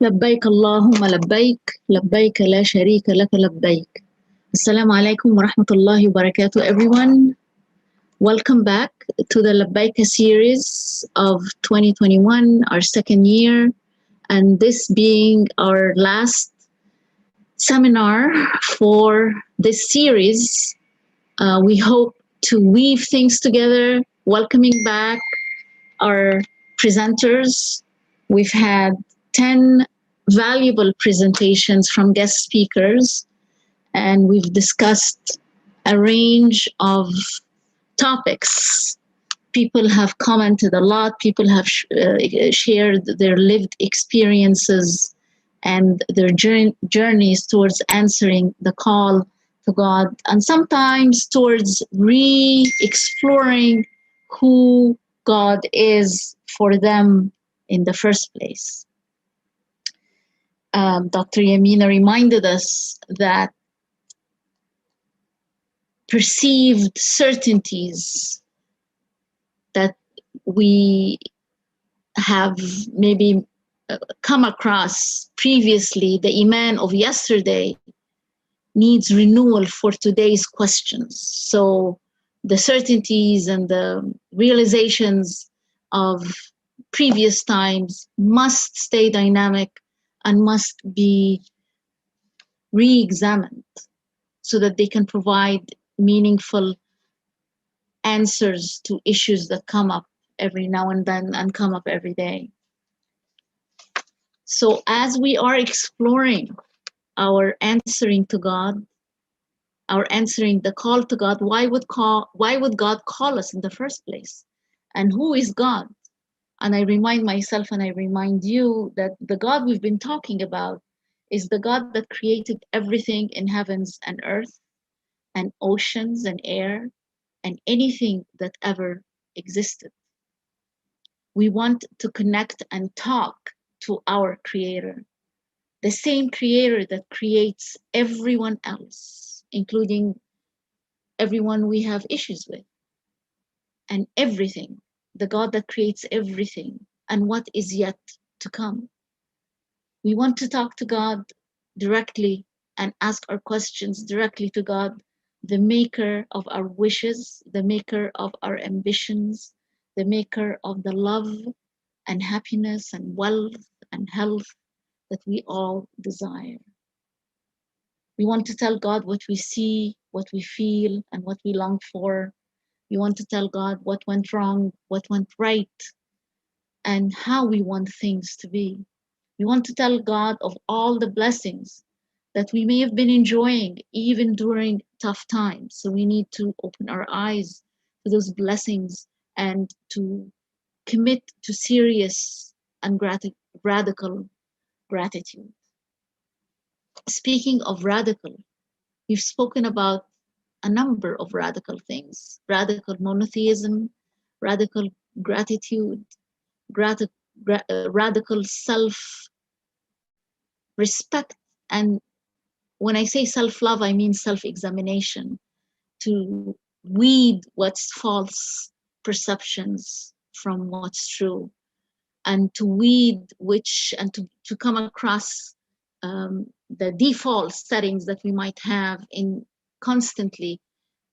لبيك اللهم لبيك لبيك لا شريك لك لبيك. Assalamu alaikum wa rahmatullahi wa barakatuh, everyone. Welcome back to the Labbayk series of 2021, our second year, and this being our last seminar for this series. We hope to weave things together, welcoming back our presenters. We've had 10 valuable presentations from guest speakers, and we've discussed a range of topics. People have commented a lot, people have shared their lived experiences and their journeys towards answering the call to God, and sometimes towards re-exploring who God is for them in the first place. Dr. Yamina reminded us that perceived certainties that we have maybe come across previously, the Iman of yesterday needs renewal for today's questions. So the certainties and the realizations of previous times must stay dynamic and must be re-examined so that they can provide meaningful answers to issues that come up every now and then and come up every day. So as we are exploring our answering to God, our answering the call to God, why would God call us in the first place? And who is God? And I remind myself and I remind you that the God we've been talking about is the God that created everything in heavens and earth and oceans and air and anything that ever existed. We want to connect and talk to our Creator, the same Creator that creates everyone else, including everyone we have issues with, and everything, the God that creates everything and what is yet to come. We want to talk to God directly and ask our questions directly to God, the maker of our wishes, the maker of our ambitions, the maker of the love and happiness and wealth and health that we all desire. We want to tell God what we see, what we feel, and what we long for. We want to tell God what went wrong, what went right, and how we want things to be. We want to tell God of all the blessings that we may have been enjoying even during tough times. So we need to open our eyes to those blessings and to commit to serious and radical gratitude. Speaking of radical, we've spoken about a number of radical things: radical monotheism, radical gratitude, radical self-respect. And when I say self-love, I mean self-examination, to weed what's false perceptions from what's true, and to weed and to come across the default settings that we might have in constantly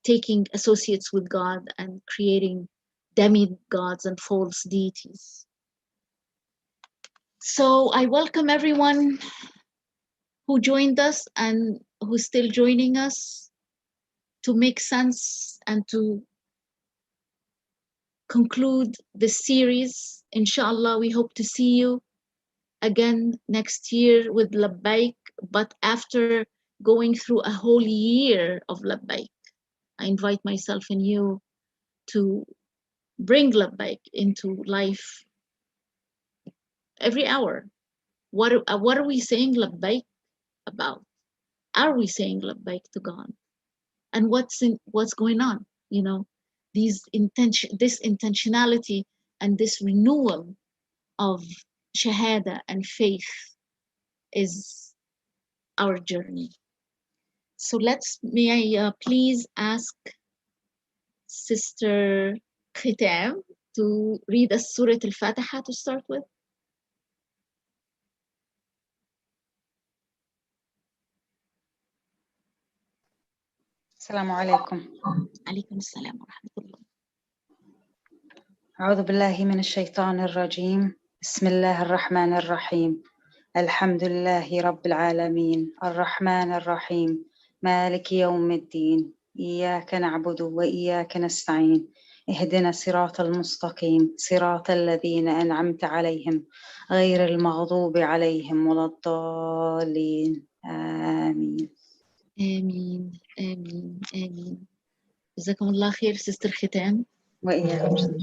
taking associates with God and creating demigods and false deities. So I welcome everyone who joined us and who's still joining us to make sense and to conclude this series. Inshallah, we hope to see you again next year with Labbayk, but after going through a whole year of Labbayk. I invite myself and you to bring Labbayk into life every hour. What are we saying Labbayk about? Are we saying Labbayk to God? And what's going on? You know, this intentionality and this renewal of shahada and faith is our journey. So may I please ask Sister Khitam to read us Surah Al-Fatiha to start with? السلام عليكم. عليكم السلام ورحمة الله. أعوذ بالله من الشيطان الرجيم. بسم الله الرحمن الرحيم. الحمد لله رب العالمين الرحمن الرحيم مالك يوم الدين إياك نعبد وإياك نستعين اهدنا الصراط المستقيم صراط الذين أنعمت عليهم غير المغضوب عليهم ولا الضالين آمين. آمين آمين آمين. جزاكم الله خير سيستر ختام. وإياكم.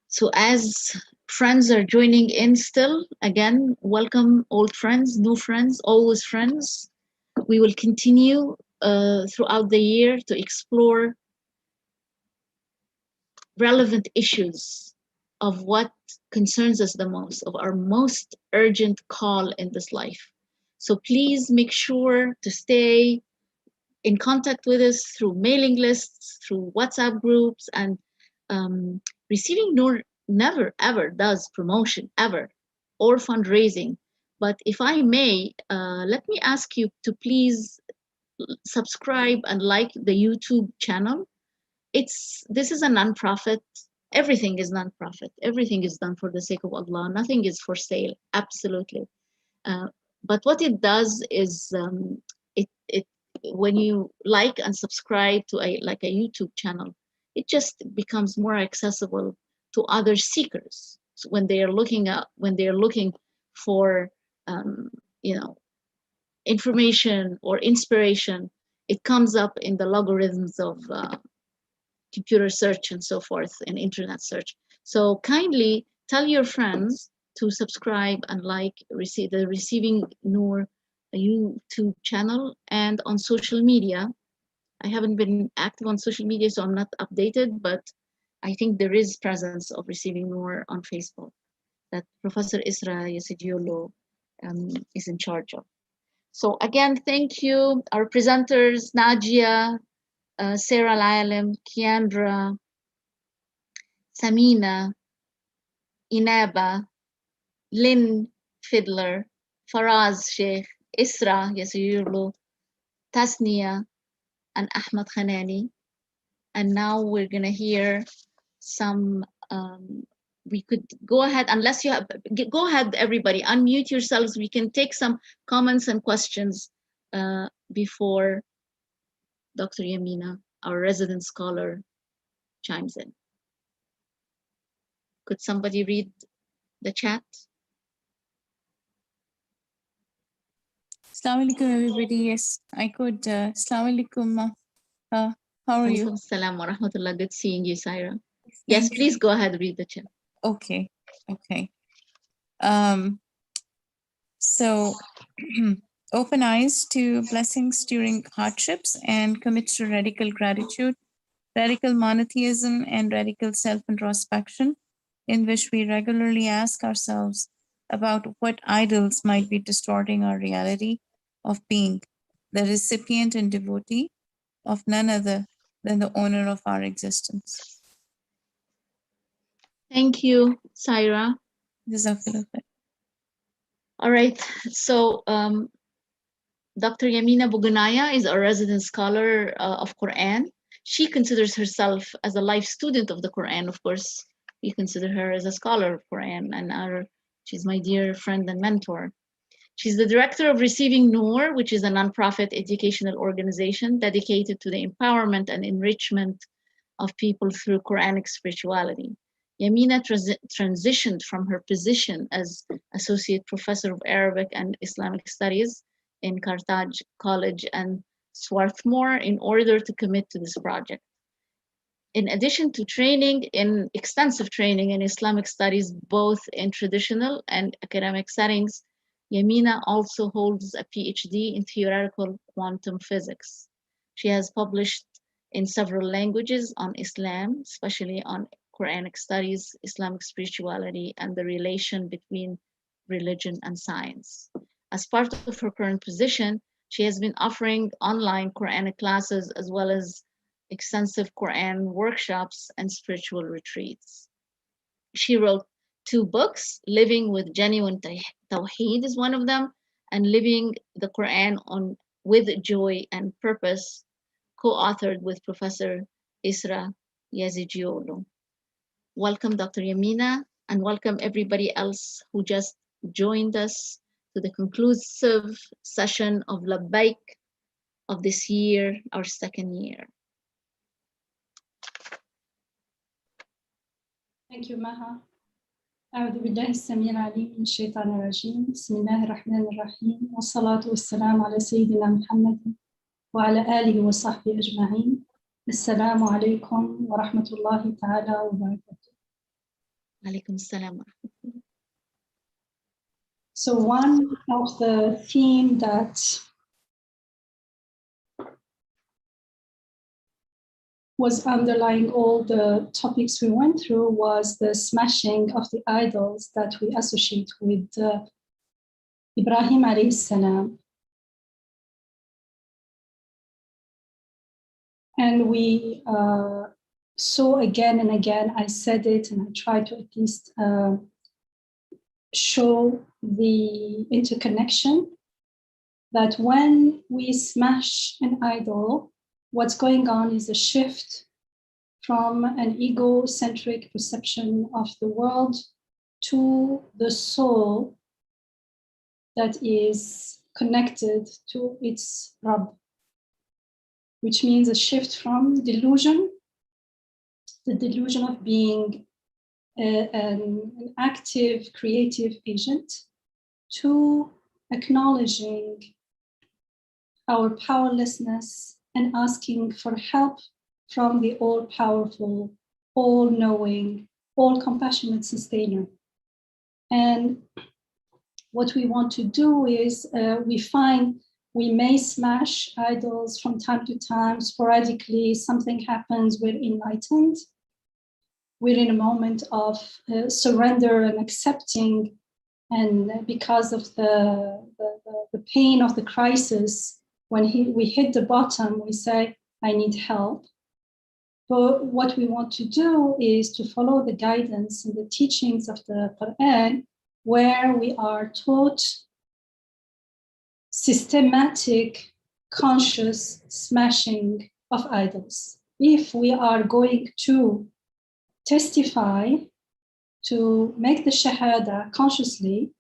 So as friends are joining in still, again, welcome old friends, new friends, always friends. We will continue throughout the year to explore relevant issues of what concerns us the most, of our most urgent call in this life. So please make sure to stay in contact with us through mailing lists, through WhatsApp groups, and Receiving Noor never ever does promotion ever or fundraising. But if I may, let me ask you to please subscribe and like the YouTube channel. This is a nonprofit. Everything is nonprofit. Everything is done for the sake of Allah. Nothing is for sale. Absolutely. Uh, but what it does is it when you like and subscribe to a YouTube channel, it just becomes more accessible to other seekers. So when they are looking for you know information or inspiration, it comes up in the logarithms of computer search and so forth and internet search. So kindly tell your friends to subscribe and like the Receiving Noor YouTube channel. And on social media, I haven't been active on social media, so I'm not updated, but I think there is presence of Receiving Noor on Facebook that Professor Isra Yesidiolo is in charge of. So again, thank you, our presenters, Najia, Sarah Lalim, Kiandra, Samina, Inaba, Lynn Fiddler, Faraz Sheikh, Isra Yasirlu, Tasnia, and Ahmad Khanani. And now we're going to hear some, we could go ahead, unless you have, go ahead, everybody, unmute yourselves. We can take some comments and questions before Dr. Yamina, our resident scholar, chimes in. Could somebody read the chat? Assalamu alaikum, everybody. Yes, I could. Assalamu alaikum. How are you? Alaikum salam wa rahmatullah. Good seeing you, Saira. Yes, please go ahead, read the chat. Okay. So, open eyes to blessings during hardships and commit to radical gratitude, radical monotheism, and radical self-introspection, in which we regularly ask ourselves about what idols might be distorting our reality of being the recipient and devotee of none other than the owner of our existence. Thank you, Saira. Jazakallah khair. All right, so Dr. Yamina Buganaya is a resident scholar of Quran. She considers herself as a life student of the Quran. Of course, we consider her as a scholar of Quran, and she's my dear friend and mentor. She's the director of Receiving Noor, which is a nonprofit educational organization dedicated to the empowerment and enrichment of people through Quranic spirituality. Yamina transitioned from her position as Associate Professor of Arabic and Islamic Studies in Carthage College and Swarthmore in order to commit to this project. In addition to extensive training in Islamic studies, both in traditional and academic settings, Yamina also holds a PhD in theoretical quantum physics. She has published in several languages on Islam, especially on Quranic studies, Islamic spirituality, and the relation between religion and science. As part of her current position, she has been offering online Quranic classes as well as extensive Quran workshops and spiritual retreats. She wrote 2 books, Living with Genuine Tawheed is one of them, and Living the Quran on with Joy and Purpose, co-authored with Professor Isra Yazigiolo. Welcome, Dr. Yamina, and welcome everybody else who just joined us to the conclusive session of Labbayk of this year, our second year. Thank you, Maha. أعوذ بالله السميع العليم من الشيطان الرجيم. بسم الله الرحمن الرحيم، والصلاة والسلام على سيدنا محمد وعلى آله وصحبه أجمعين. السلام عليكم ورحمة الله تعالى وبركاته. عليكم السلام. So one of the themes that was underlying all the topics we went through was the smashing of the idols that we associate with Ibrahim alayhi salam. And we saw again and again, I said it and I tried to at least show the interconnection that when we smash an idol, what's going on is a shift from an egocentric perception of the world to the soul that is connected to its Rabb, which means a shift from delusion, the delusion of being an active creative agent, to acknowledging our powerlessness and asking for help from the all-powerful, all-knowing, all-compassionate sustainer. And what we want to do is we find we may smash idols from time to time, sporadically, something happens, we're enlightened. We're in a moment of surrender and accepting, and because of the pain of the crisis, when we hit the bottom, we say, I need help. But what we want to do is to follow the guidance and the teachings of the Quran, where we are taught systematic, conscious smashing of idols. If we are going to testify, to make the Shahada consciously,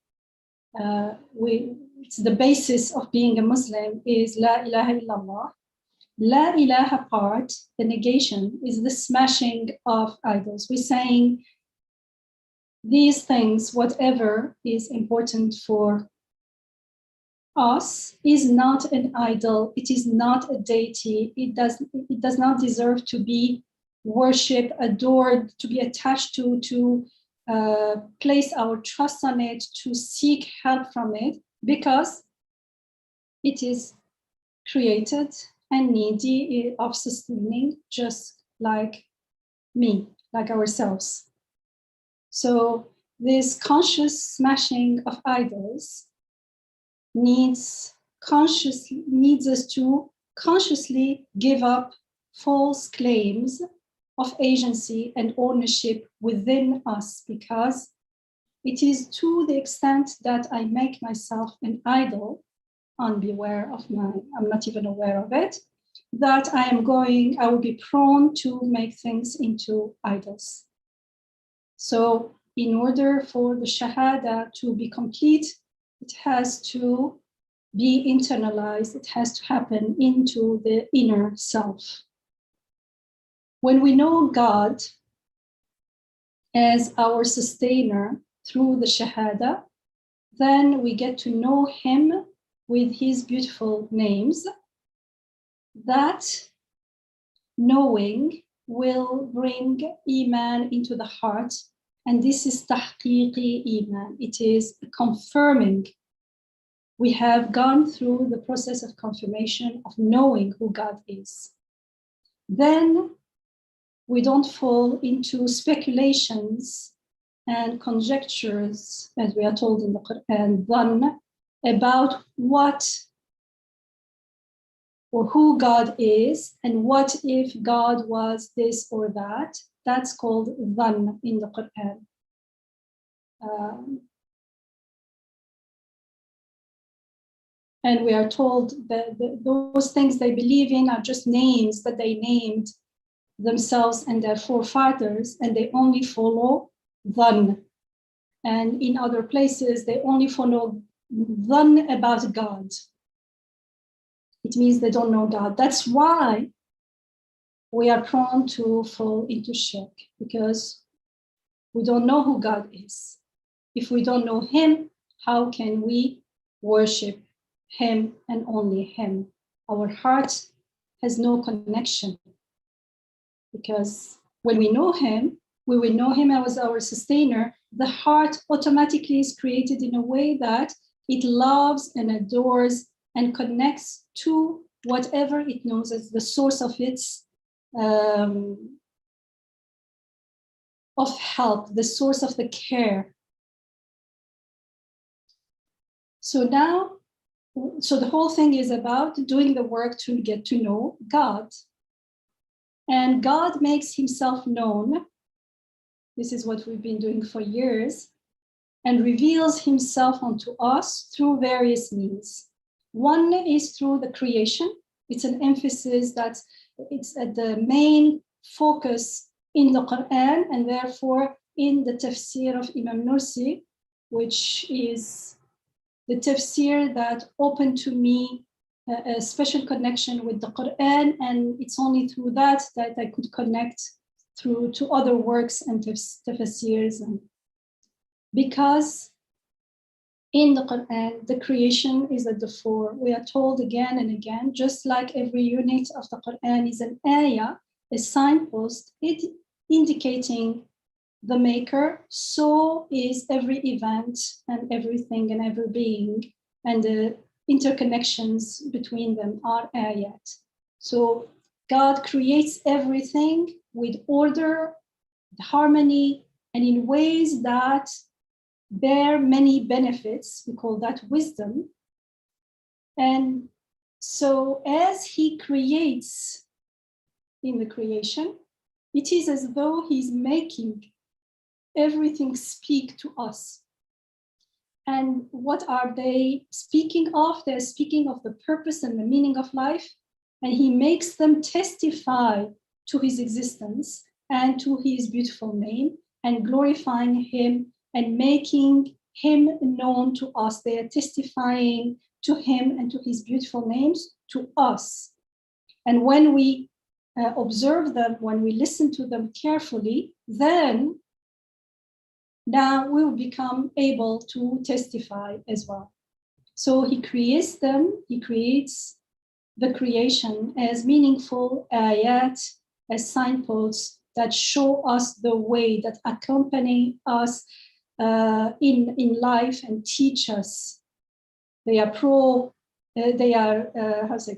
it's the basis of being a Muslim is La ilaha illallah. La ilaha part, the negation, is the smashing of idols. We're saying these things, whatever is important for us, is not an idol. It is not a deity. It does not deserve to be worshipped, adored, to be attached to place our trust on it, to seek help from it, because it is created and needy of sustaining, just like me, like ourselves. So this conscious smashing of idols needs us to consciously give up false claims of agency and ownership within us, because it is to the extent that I make myself an idol, unaware of I'm not even aware of it, that I will be prone to make things into idols. So in order for the Shahada to be complete, it has to be internalized, it has to happen into the inner self. When we know God as our sustainer through the Shahada, then we get to know him with his beautiful names. That knowing will bring Iman into the heart, and this is tahqiqi Iman. It is confirming. We have gone through the process of confirmation of knowing who God is. Then we don't fall into speculations and conjectures, as we are told in the Quran, dhann, about what or who God is, and what if God was this or that. That's called dhann in the Quran. And we are told that those things they believe in are just names that they named themselves and their forefathers, and they only follow dhann. And in other places, they only follow dhann about God. It means they don't know God. That's why we are prone to fall into shirk, because we don't know who God is. If we don't know him, how can we worship him and only him? Our heart has no connection, because when we know him, we will know him as our sustainer. The heart automatically is created in a way that it loves and adores and connects to whatever it knows as the source of its of help, the source of the care. So now, so the whole thing is about doing the work to get to know God. And God makes himself known. This is what we've been doing for years, and reveals himself unto us through various means. One is through the creation. It's an emphasis that it's at the main focus in the Quran, and therefore in the tafsir of Imam Nursi, which is the tafsir that opened to me a special connection with the Quran, and it's only through that I could connect through to other works and tafsirs. Because in the Quran, the creation is at the fore. We are told again and again, just like every unit of the Quran is an ayah, a signpost, it indicating the maker, so is every event and everything and every being, and the interconnections between them are ayat. So God creates everything with order, harmony, and in ways that bear many benefits. We call that wisdom. And so as he creates in the creation, it is as though he's making everything speak to us. And what are they speaking of? They're speaking of the purpose and the meaning of life. And he makes them testify to his existence and to his beautiful name, and glorifying him and making him known to us. They are testifying to him and to his beautiful names to us. And when we observe them, when we listen to them carefully, then now we will become able to testify as well. So he creates them, he creates the creation as meaningful ayat, as signposts that show us the way, that accompany us in life and teach us. They are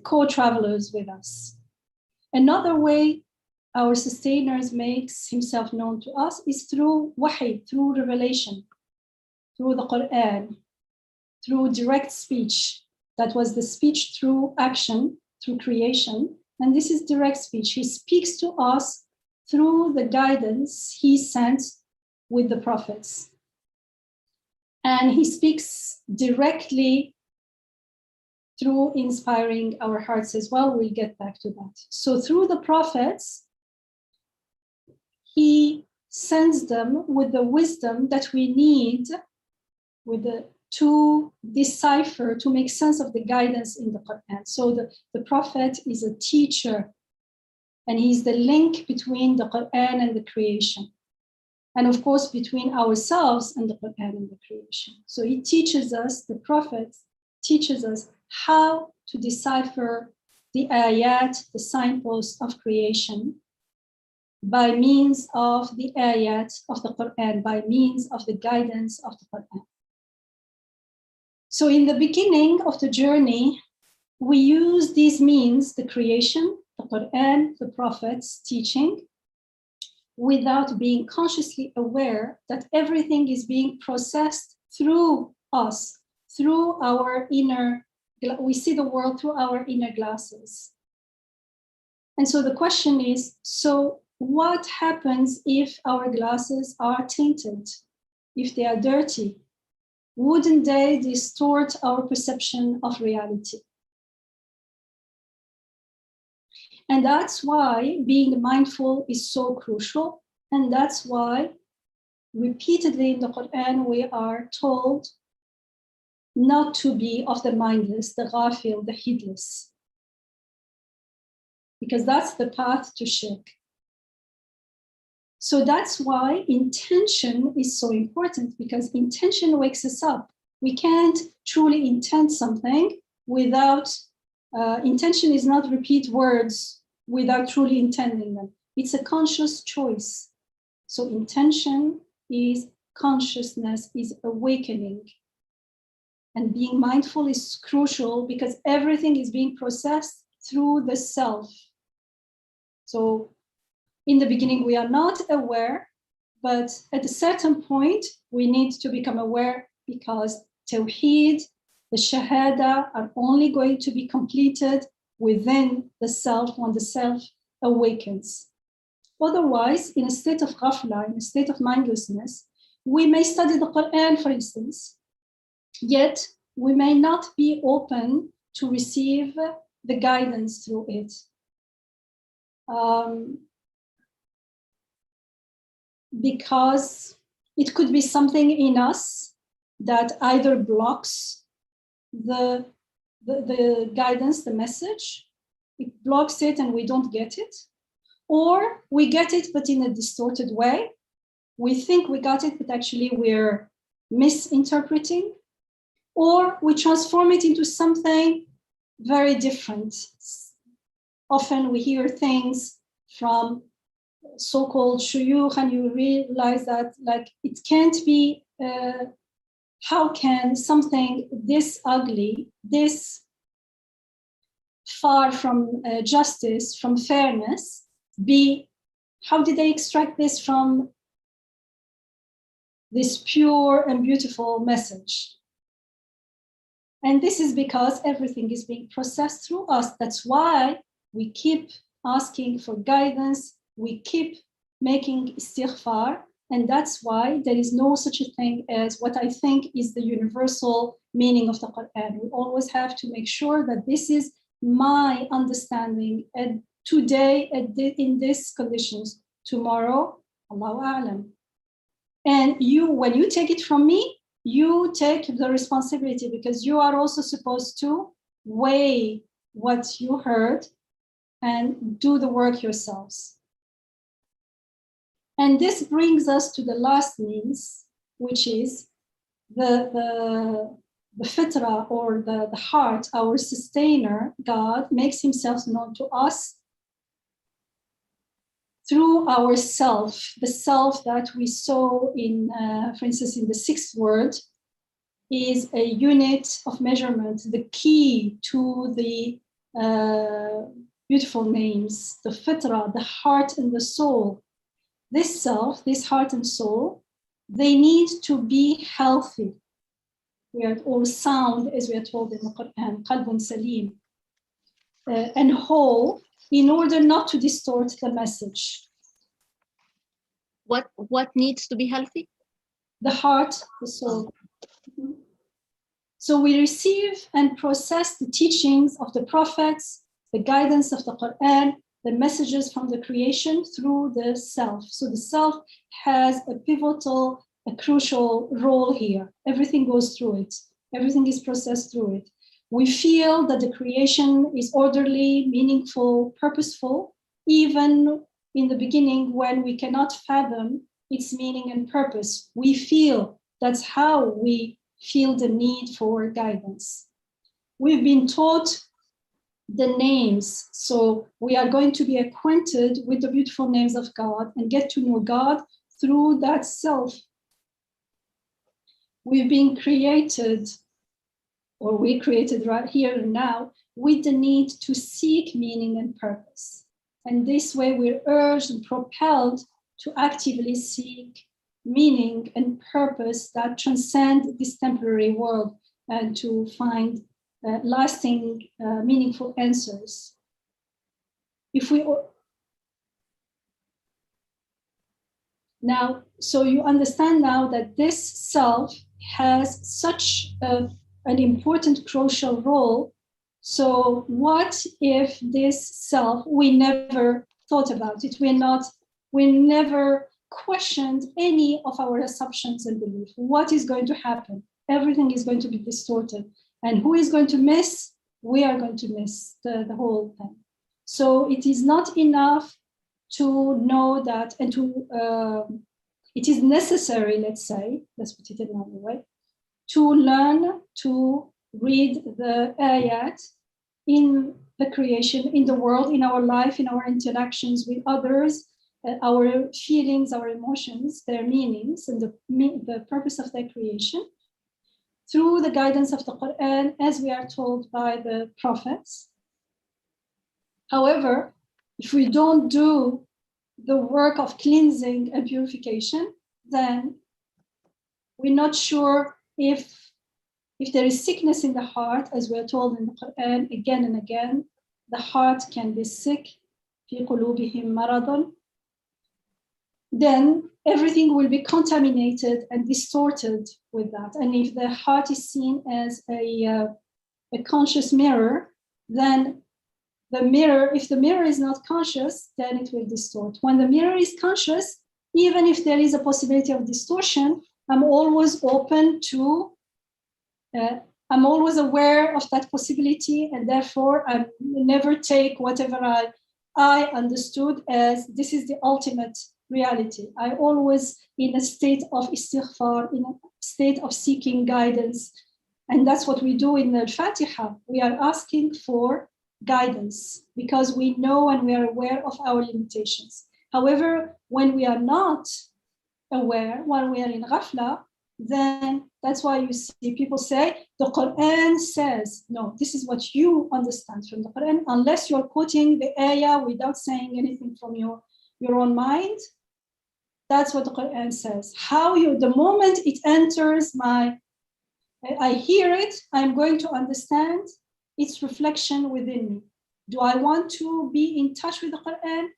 co-travelers with us. Another way our sustainer makes himself known to us is through wahy, through revelation, through the Quran, through direct speech. That was the speech through action, through creation. And this is direct speech. He speaks to us through the guidance he sent with the prophets. And he speaks directly through inspiring our hearts as well. We'll get back to that. So through the prophets, he sends them with the wisdom that we need to decipher, to make sense of the guidance in the Quran. So the prophet is a teacher, and he's the link between the Quran and the creation. And of course, between ourselves and the Quran and the creation. So he teaches us, the prophet teaches us how to decipher the ayat, the signposts of creation, by means of the ayat of the Quran, by means of the guidance of the Quran. So in the beginning of the journey, we use these means, the creation, the Quran, the prophets teaching, without being consciously aware that everything is being processed through us, through our inner, we see the world through our inner glasses. And so the question is, so what happens if our glasses are tainted, if they are dirty? wouldn't they distort our perception of reality? And that's why being mindful is so crucial. And that's why repeatedly in the Quran, we are told not to be of the mindless, the ghafil, the heedless. Because that's the path to shirk. So that's why intention is so important, because intention wakes us up. We can't truly intend something without, intention is not repeat words without truly intending them. It's a conscious choice. So intention is consciousness, is awakening. And being mindful is crucial because everything is being processed through the self. So in the beginning, we are not aware, but at a certain point, we need to become aware because Tawheed, the Shahada are only going to be completed within the self when the self awakens. Otherwise, in a state of ghafla, in a state of mindlessness, we may study the Quran, for instance, yet we may not be open to receive the guidance through it. Because it could be something in us that either blocks the guidance, the message, it blocks it and we don't get it, or we get it but in a distorted way. We think we got it, but actually we're misinterpreting, or we transform it into something very different. Often we hear things from so-called shuyukh, and you realize that like it can't be, how can something this ugly, this far from justice, from fairness, be, how did they extract this from this pure and beautiful message? And this is because everything is being processed through us. That's why we keep asking for guidance, we keep making istighfar, and that's why there is no such a thing as what I think is the universal meaning of the Quran. We always have to make sure that this is my understanding, and today in these conditions, tomorrow, Allahu A'lam. And you, when you take it from me, you take the responsibility, because you are also supposed to weigh what you heard and do the work yourselves. And this brings us to the last means, which is the fitra, or the heart. Our sustainer, God, makes himself known to us through our self, the self that we saw in, for instance, in the sixth word, is a unit of measurement, the key to the beautiful names, the fitra, the heart and the soul. This self, this heart and soul, they need to be healthy. We are all sound, as we are told in the Quran, qalbun salim, and whole, in order not to distort the message. What needs to be healthy? The heart, the soul. So we receive and process the teachings of the prophets, the guidance of the Quran, the messages from the creation through the self. So the self has a pivotal, a crucial role here. Everything goes through it. Everything is processed through it. We feel that the creation is orderly, meaningful, purposeful, even in the beginning when we cannot fathom its meaning and purpose. We feel, that's how we feel the need for guidance. We've been taught the names, so we are going to be acquainted with the beautiful names of God and get to know God through that self. We've been created, or we created right here and now, with the need to seek meaning and purpose. And this way we're urged and propelled to actively seek meaning and purpose that transcend this temporary world, and to find lasting, meaningful answers. If we now, so you understand now that this self has such an important, crucial role. So what if this self, we never thought about it, we never questioned any of our assumptions and beliefs? What is going to happen? Everything is going to be distorted. And who is going to miss? We are going to miss the whole thing. So it is not enough to know that, and it is necessary, let's put it another way, to learn to read the ayat in the creation, in the world, in our life, in our interactions with others, our feelings, our emotions, their meanings, and the purpose of their creation, through the guidance of the Quran, as we are told by the prophets. However, if we don't do the work of cleansing and purification, then we're not sure if there is sickness in the heart, as we're told in the Quran again and again. The heart can be sick, في قلوبهم مرض. Then everything will be contaminated and distorted with that. And if the heart is seen as a conscious mirror, then if the mirror is not conscious, then it will distort. When the mirror is conscious, even if there is a possibility of distortion, I'm always open to, I'm always aware of that possibility, and therefore I never take whatever I understood as this is the ultimate reality. I always in a state of istighfar, in a state of seeking guidance. And that's what we do in the Fatiha. We are asking for guidance because we know and we are aware of our limitations. However, when we are not aware, when we are in ghafla, then that's why you see people say, the Quran says, no, this is what you understand from the Quran, unless you're quoting the ayah without saying anything from your own mind. That's what the Quran says. The moment it enters I hear it, I'm going to understand its reflection within me. Do I want to be in touch with the Quran?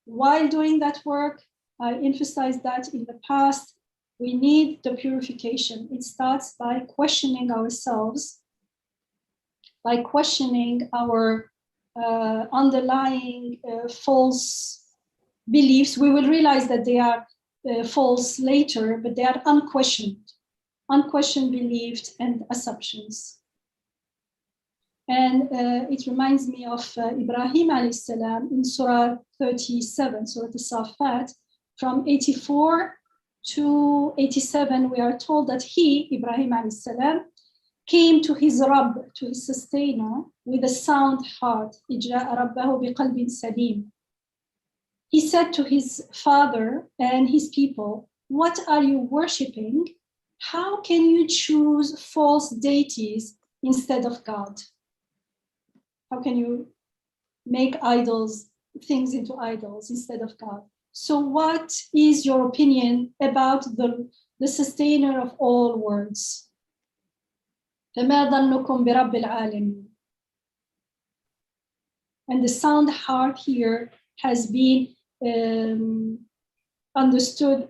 While doing that work, I emphasized that in the past, we need the purification. It starts by questioning ourselves, by questioning our underlying false beliefs. We will realize that they are false later, but they are unquestioned beliefs and assumptions. And it reminds me of Ibrahim alayhi salam in Surah 37, Surah As-Saffat, from 84 to 87, we are told that he, Ibrahim alayhi salam, came to his Rabb, to his sustainer, with a sound heart. He said to his father and his people, what are you worshipping? How can you choose false deities instead of God? How can you make things into idols instead of God? So what is your opinion about the sustainer of all worlds? فَمَا ظَنُّكُمْ بِرَبِّ الْعَالَمِينَ. And the sound heart here has been understood.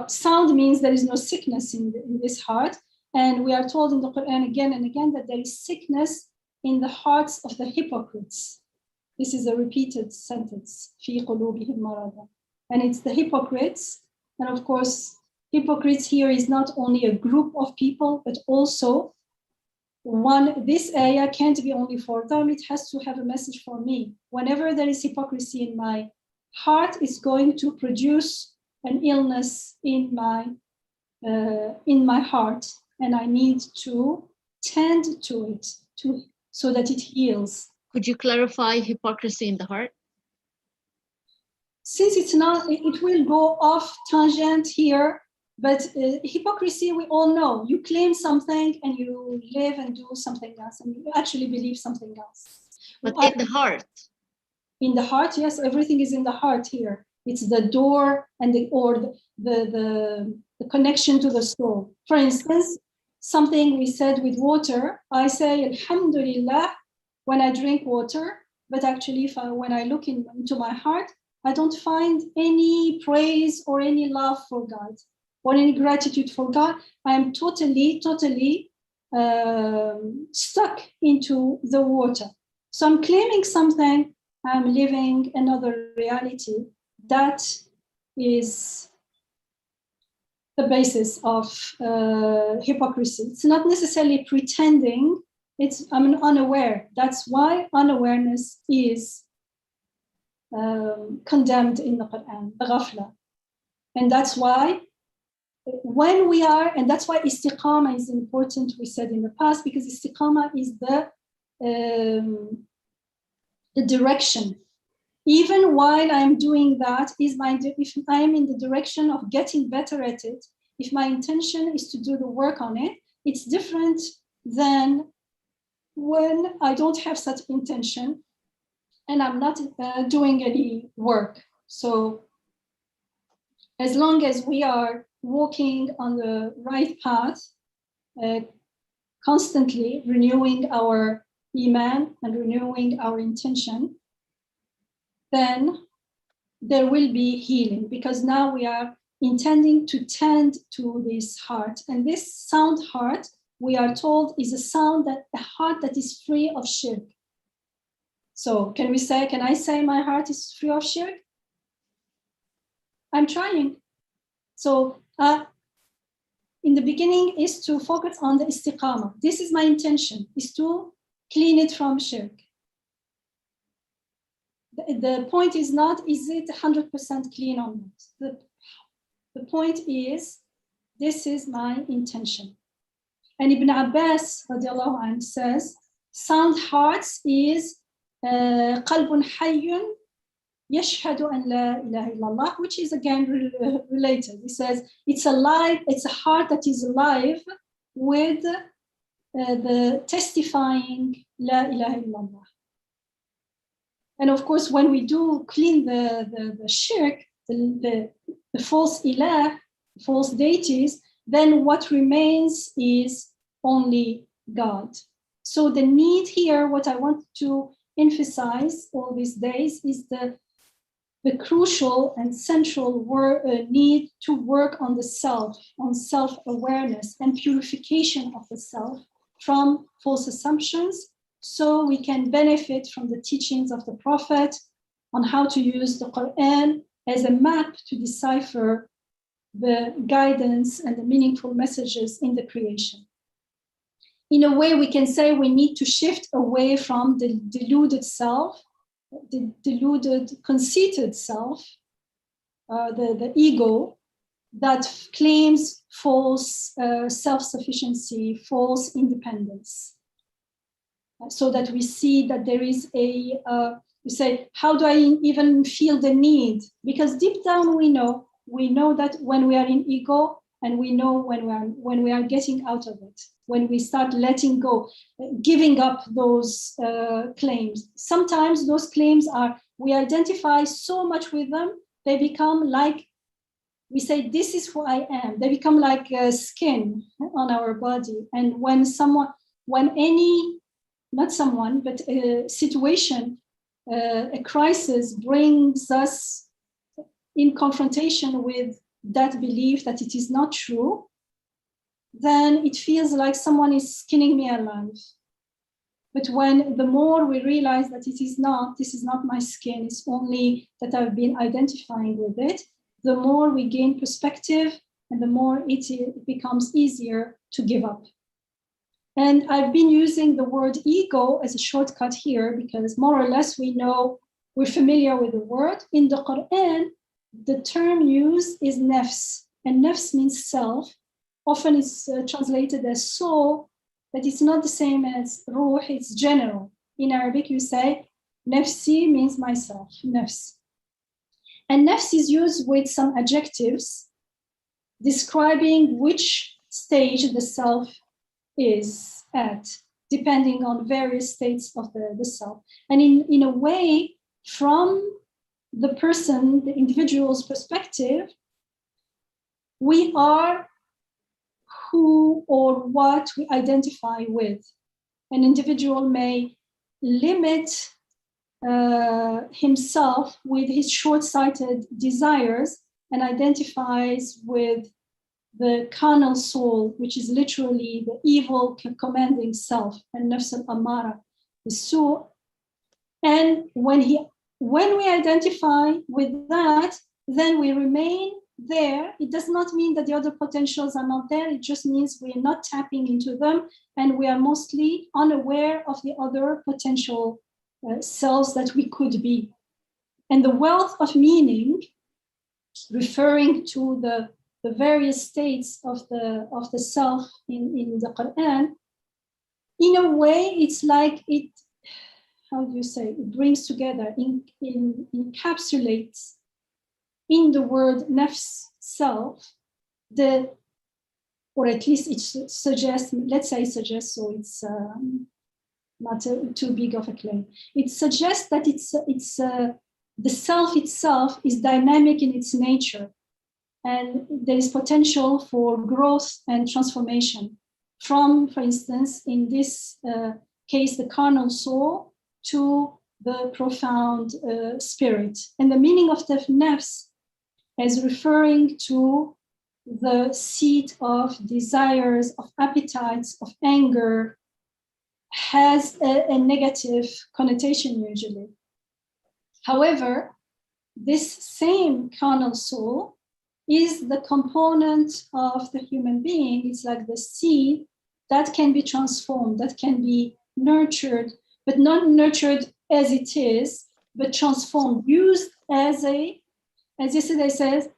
Sound means there is no sickness in this heart. And we are told in the Quran again and again that there is sickness in the hearts of the hypocrites. This is a repeated sentence. فِي قُلُوبِهِمْ مَرَضٌ. And it's the hypocrites. And of course, hypocrites here is not only a group of people, but also this ayah can't be only for them. It has to have a message for me. Whenever there is hypocrisy in my heart, it's going to produce an illness in my heart, and I need to tend to it so that it heals. Could you clarify hypocrisy in the heart? Since it's not, it will go off tangent here, but hypocrisy, we all know. You claim something and you live and do something else, and you actually believe something else. But in the heart? In the heart, yes, everything is in the heart here. It's the door and the connection to the soul. For instance, something we said with water, I say Alhamdulillah when I drink water, but actually when I look into my heart, I don't find any praise or any love for God. or any gratitude for God, I'm totally stuck into the water. So I'm claiming something, I'm living another reality. That is the basis of hypocrisy. It's not necessarily pretending, I'm unaware. That's why unawareness is condemned in the Quran, ghafla. And that's why when we are, and that's why istiqamah is important, we said in the past, because istiqamah is the direction. Even while I'm doing that, if I'm in the direction of getting better at it, if my intention is to do the work on it, it's different than when I don't have such intention and I'm not doing any work. So as long as we are walking on the right path, constantly renewing our iman and renewing our intention, then there will be healing, because now we are intending to tend to this heart. And this sound heart, we are told, is a heart that is free of shirk. So can I say my heart is free of shirk? I'm trying. So in the beginning is to focus on the istiqamah. This is my intention, is to clean it from shirk. The point is not, is it 100% clean or not? The point is, this is my intention. And Ibn Abbas radiallahu anhu says, sound hearts is qalbun hayyun yashhadu an la ilaha illallah, which is again related. He says, it's a heart that is alive with the testifying la ilaha illallah. And of course, when we do clean the shirk, the false ilah, false deities, then what remains is only God. So the need here, what I want to emphasize all these days, is the crucial and central need to work on the self, on self-awareness and purification of the self from false assumptions, so we can benefit from the teachings of the Prophet on how to use the Quran as a map to decipher the guidance and the meaningful messages in the creation. In a way, we can say we need to shift away from the deluded self, the deluded, conceited self, the ego that claims false self-sufficiency, false independence. So that we see that there is we say, how do I even feel the need? Because deep down we know that when we are in ego, and we know when we are getting out of it, when we start letting go, giving up those claims. Sometimes those claims we identify so much with them, they become like, we say, this is who I am. They become like skin on our body. And not someone, but a situation, a crisis brings us in confrontation with that belief that it is not true, then it feels like someone is skinning me alive. But when the more we realize that this is not my skin, it's only that I've been identifying with it, the more we gain perspective and the more it becomes easier to give up. And I've been using the word ego as a shortcut here because more or less we're familiar with the word. In the Quran, the term used is nafs, and nafs means self. Often it's translated as soul, but it's not the same as ruh, it's general. In Arabic, you say, nafsi means myself, nafs. And nafs is used with some adjectives describing which stage the self is at, depending on various states of the self. And in a way, from the person, the individual's perspective, we are who or what we identify with. An individual may limit himself with his short-sighted desires and identifies with the carnal soul, which is literally the evil commanding self, and nafs al-amara, the su. And when we identify with that, then we remain there. It does not mean that the other potentials are not there. It just means we are not tapping into them, and we are mostly unaware of the other potential selves that we could be. And the wealth of meaning, referring to the various states of the self in the Quran, in a way, it's like it, how do you say, it brings together, encapsulates in the word nafs, self, or at least it suggests, let's say suggests, so it's not too big of a claim. It suggests that the self itself is dynamic in its nature, and there is potential for growth and transformation from, for instance, in this case, the carnal soul to the profound spirit. And the meaning of the nafs as referring to the seat of desires, of appetites, of anger, has a negative connotation usually. However, this same carnal soul is the component of the human being. It's like the seed that can be transformed, that can be nurtured, but not nurtured as it is, but transformed, used as yesterday says,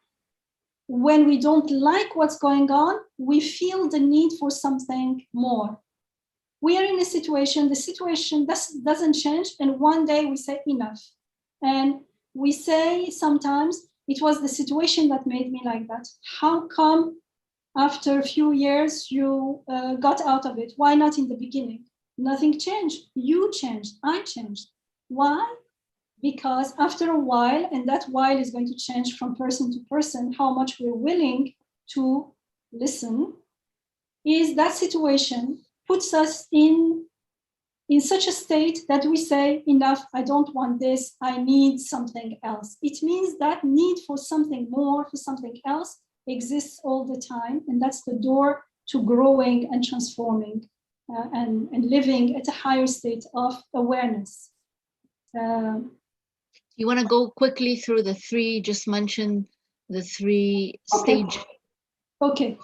when we don't like what's going on, we feel the need for something more. We are in a situation, the situation doesn't change, and one day we say enough. And we say sometimes, it was the situation that made me like that. How come after a few years you got out of it? Why not in the beginning? Nothing changed. You changed. I changed. Why? Because after a while, and that while is going to change from person to person, how much we're willing to listen, is that situation puts us in such a state that we say, enough, I don't want this, I need something else. It means that need for something more, for something else, exists all the time, and that's the door to growing and transforming and living at a higher state of awareness. You want to go quickly through the three, just mention the three stages. Okay,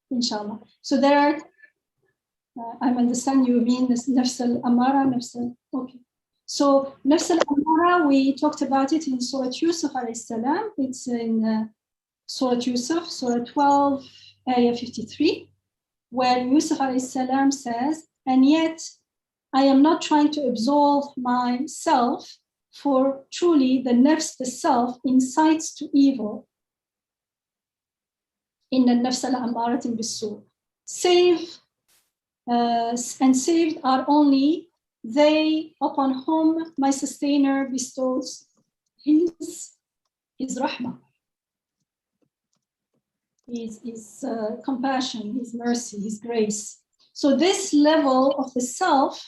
inshallah. So there are, I understand you mean this nafs al-amara, okay. So nafs al-amara, we talked about it in Surah Yusuf alayhi salam. It's in Surah Yusuf, Surah 12, ayah 53, where Yusuf alayhi salam says, and yet I am not trying to absolve myself, for truly the nafs, the self, incites to evil. Inna nafs al-amaratin bis-su. Save and saved are only they upon whom my sustainer bestows his rahmah, his compassion, his mercy, his grace. So this level of the self,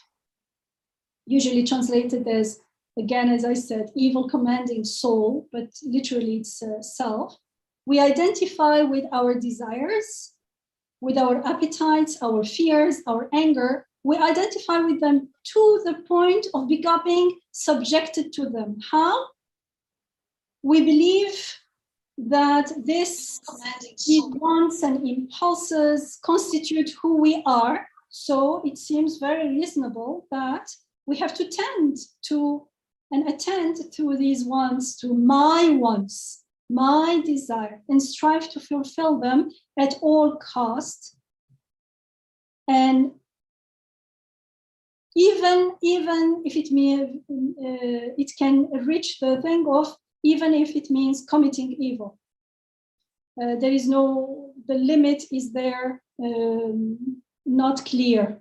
usually translated as, again, as I said, evil commanding soul, but literally it's self. We identify with our desires, with our appetites, our fears, our anger. We identify with them to the point of becoming subjected to them. How? We believe that these wants and impulses constitute who we are. So it seems very reasonable that we have to tend to and attend to these wants, to my wants, my desire, and strive to fulfill them at all costs. And even if it means, it can reach the thing of, even if it means committing evil. There is no, the limit is there, not clear,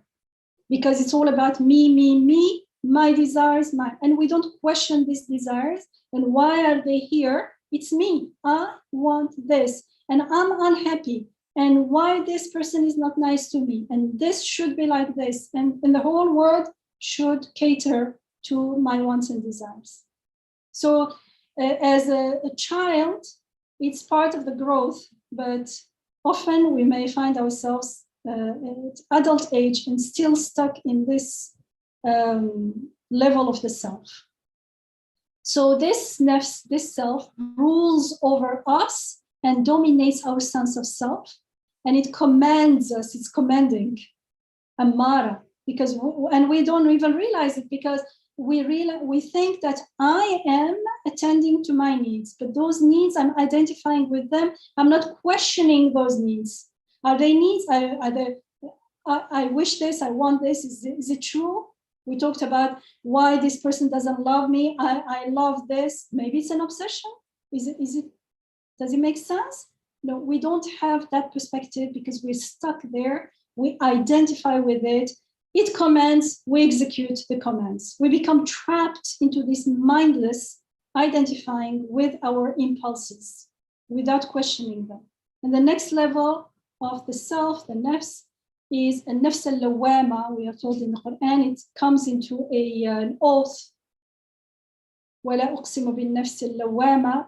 because it's all about me, my desires, and we don't question these desires. And why are they here? It's me. I want this, and I'm unhappy. And why this person is not nice to me? And this should be like this. And the whole world should cater to my wants and desires. So as a child, it's part of the growth, but often we may find ourselves at adult age and still stuck in this level of the self. So this nafs, this self, rules over us and dominates our sense of self, and it commands us, it's commanding, amara, because, and we don't even realize it, because we think that I am attending to my needs, but those needs, I'm identifying with them. I'm not questioning those needs. Are they needs? I wish this, I want this. Is it true? We talked about why this person doesn't love me. I love this. Maybe it's an obsession. Is it, does it make sense? No, we don't have that perspective because we're stuck there. We identify with it. It commands, we execute the commands. We become trapped into this mindless identifying with our impulses without questioning them. And the next level of the self, the nafs, is a nafs al-lawama. We are told in the Quran, it comes into an oath. وَلَا أُقْسِمُ بِالنَّفْسِ اللَّوَّامَةِ,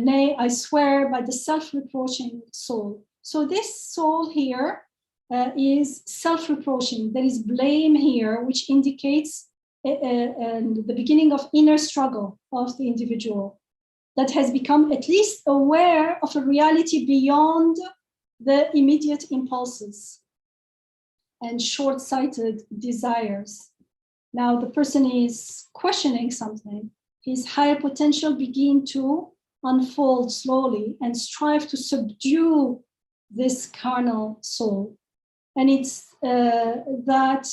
nay, I swear by the self-reproaching soul. So this soul here is self-reproaching. There is blame here, which indicates the beginning of inner struggle of the individual that has become at least aware of a reality beyond the immediate impulses and short-sighted desires. Now the person is questioning something. His higher potential begin to unfold slowly and strive to subdue this carnal soul. And it's that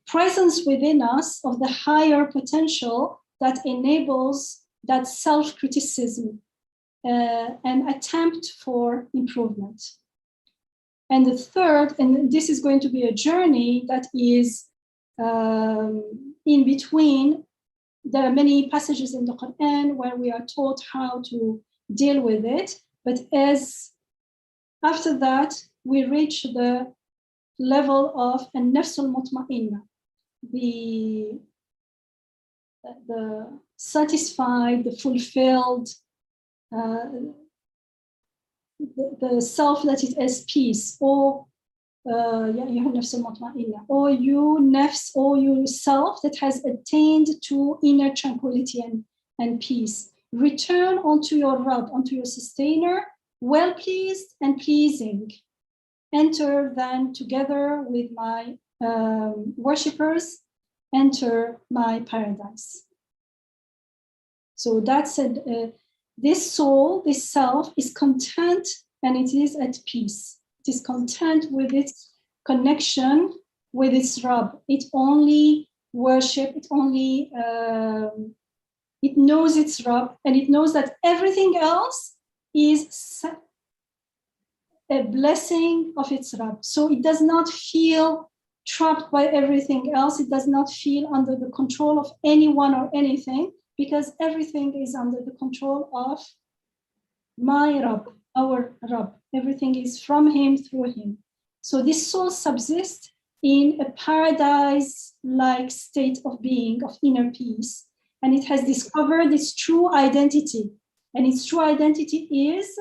presence within us of the higher potential that enables that self-criticism and attempt for improvement. And the third, and this is going to be a journey that is in between. There are many passages in the Quran where we are taught how to deal with it, but as after that, we reach the level of an-nafs al-mutma'inna, the satisfied, the fulfilled, the self that is as peace, or or you nafs, or you self that has attained to inner tranquility and peace. Return unto your Rabb, unto your sustainer, well pleased and pleasing. Enter then together with my worshippers, enter my paradise. So that said, this soul, this self is content and it is at peace. It is content with its connection with its Rabb. It only worship, it only, it knows its Rabb, and it knows that everything else is a blessing of its Rabb. So it does not feel trapped by everything else. It does not feel under the control of anyone or anything, because everything is under the control of my Rabb, our Rabb. Everything is from him, through him. So this soul subsists in a paradise-like state of being, of inner peace, and it has discovered its true identity. And its true identity is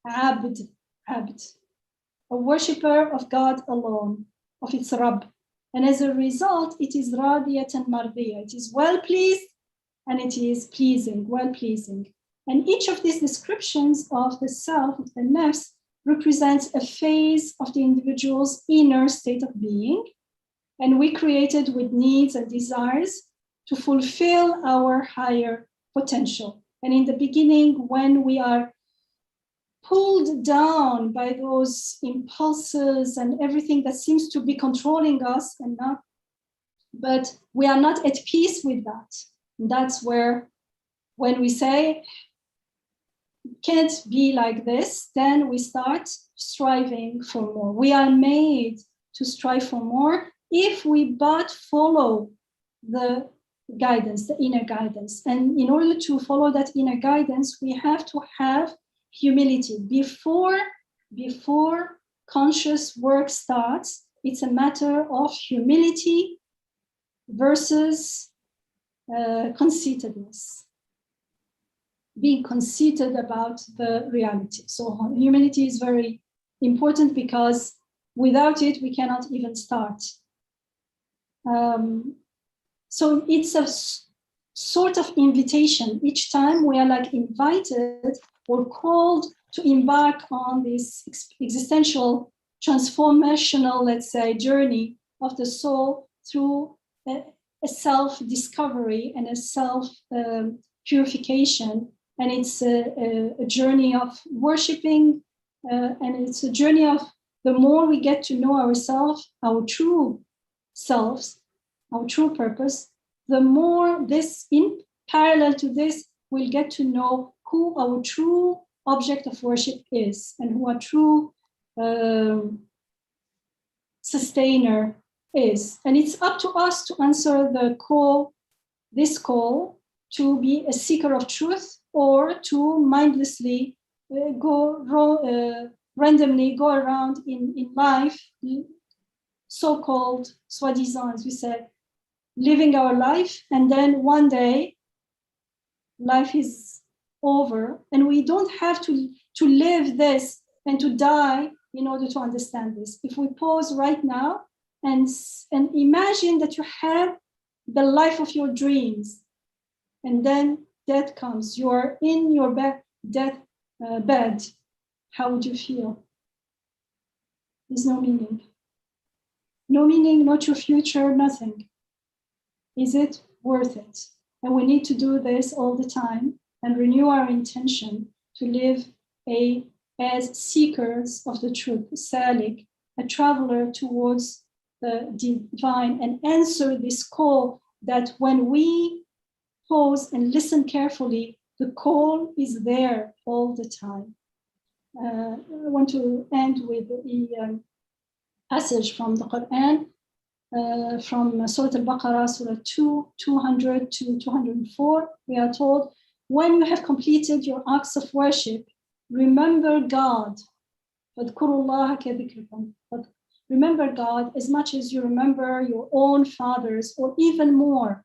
Abd, a worshipper of God alone, of its Rabb. And as a result, it is radiyat and mardiyah. It is well-pleased and it is pleasing, well-pleasing. And each of these descriptions of the self, of the nafs, represents a phase of the individual's inner state of being. And we created with needs and desires to fulfill our higher potential. And in the beginning, when we are pulled down by those impulses and everything that seems to be controlling us, and not, but we are not at peace with that. And that's where, when we say, can't be like this, then we start striving for more. We are made to strive for more if we but follow the guidance, the inner guidance. And in order to follow that inner guidance, we have to have humility. Before conscious work starts, it's a matter of humility versus conceitedness. being conceited about the reality. So humility is very important because without it, we cannot even start. So it's a sort of invitation. Each time we are like invited or called to embark on this existential, transformational, let's say, journey of the soul through a self-discovery and a self-purification. And it's a journey of worshiping, and it's a journey of the more we get to know ourselves, our true selves, our true purpose, the more this, in parallel to this, we'll get to know who our true object of worship is and who our true sustainer is. And it's up to us to answer the call, this call, to be a seeker of truth or to mindlessly randomly go around in life, so-called soi-disant, as we said, living our life, and then one day life is over, and we don't have to live this and to die in order to understand this. If we pause right now and imagine that you have the life of your dreams, and then death comes, you are in your bed, how would you feel? There's no meaning. No meaning, not your future, nothing. Is it worth it? And we need to do this all the time and renew our intention to live as seekers of the truth, salik, a traveler towards the divine, and answer this call that when we pause and listen carefully, the call is there all the time. I want to end with the passage from the Quran, from Surah Al-Baqarah, Surah 200 to 204. We are told, when you have completed your acts of worship, remember God. Remember God as much as you remember your own fathers, or even more.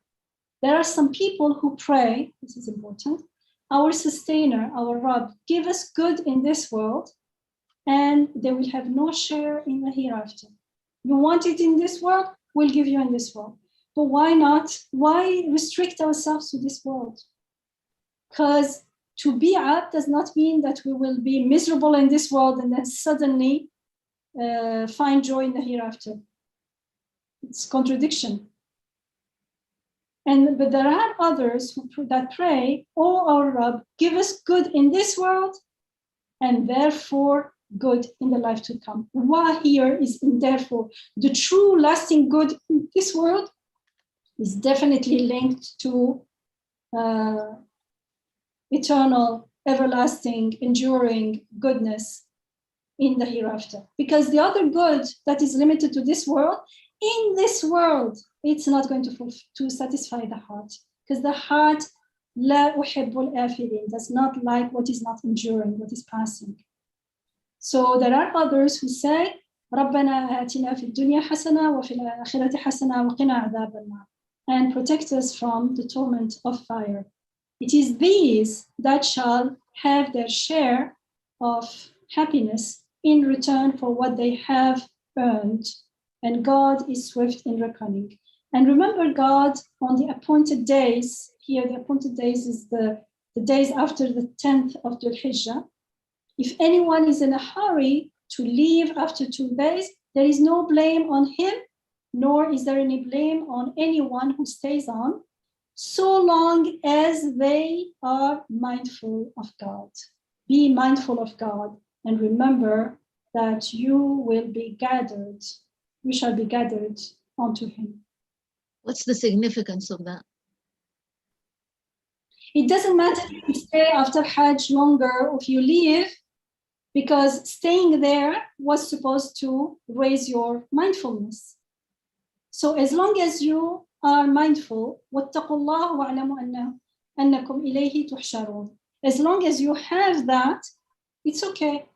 There are some people who pray, this is important, our sustainer, our Rabb, give us good in this world, and they will have no share in the hereafter. You want it in this world, we'll give you in this world. But why not? Why restrict ourselves to this world? Because to be abd does not mean that we will be miserable in this world and then suddenly find joy in the hereafter. It's contradiction. But there are others that pray, oh our Rabb, give us good in this world, and therefore good in the life to come. Why here is in therefore. The true lasting good in this world is definitely linked to eternal, everlasting, enduring goodness in the hereafter. Because the other good that is limited to this world, in this world, it's not going to satisfy the heart. Because the heart لا أحب الآفلين, does not like what is not enduring, what is passing. So there are others who say, ربنا آتنا في الدنيا حسنة وفي الآخرة حسنة وقنا عذاب النار, and protect us from the torment of fire. It is these that shall have their share of happiness in return for what they have earned, and God is swift in reckoning. And remember God on the appointed days. Here the appointed days is the days after the 10th of Dhul Hijjah. If anyone is in a hurry to leave after 2 days, there is no blame on him, nor is there any blame on anyone who stays on, so long as they are mindful of God. Be mindful of God and remember that you will be gathered, we shall be gathered onto him. What's the significance of that? It doesn't matter if you stay after Hajj longer or if you leave, because staying there was supposed to raise your mindfulness. So as long as you are mindful, وَاتَّقُوا اللَّهَ وَاعْلَمُوا أَنَّكُمْ إِلَيْهِ تُحْشَرُونَ. As long as you have that, it's okay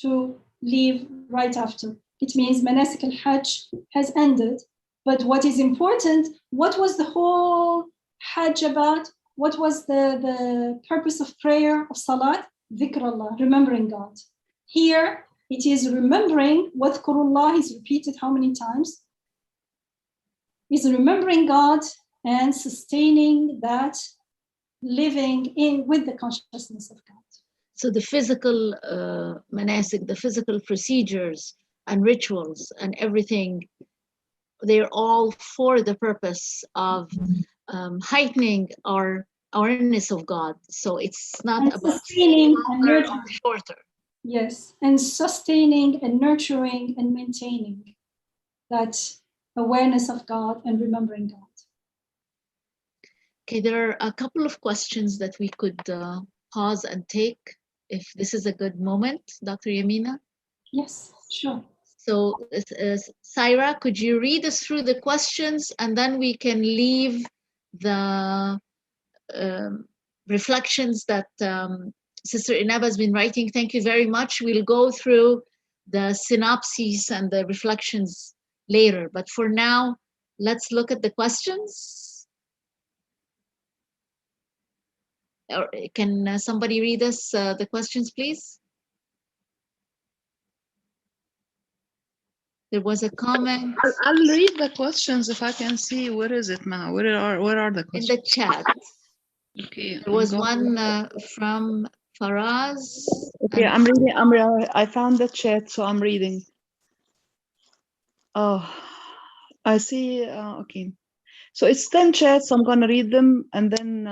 to leave right after. It means Manasik al-Hajj has ended. But what is important, what was the whole Hajj about? what was the purpose of prayer, of salat? Dhikrullah, remembering God. Here, it is remembering what Qur'anullah is repeated how many times? Is remembering God and sustaining that, living in with the consciousness of God. So the physical manasik, the physical procedures and rituals and everything, they're all for the purpose of heightening our awareness of God. So it's not And about sustaining and longer or nurturing. shorter. Yes, and sustaining and nurturing and maintaining that awareness of God and remembering God. Okay, there are a couple of questions that we could pause and take if this is a good moment, Dr. Yamina. Yes, sure. So, Saira, could you read us through the questions and then we can leave the reflections that Sister Inaba has been writing. Thank you very much. We'll go through the synopses and the reflections later. But for now, let's look at the questions. Or can somebody read us the questions, please? There was a comment I'll read the questions if I can see. Where is it now? Where are the in questions? the chat. Okay. There was one from Faraz. Okay, and I'm reading. I found the chat, so I'm reading. Oh, I see. Okay. So it's 10 chats. I'm gonna read them and then.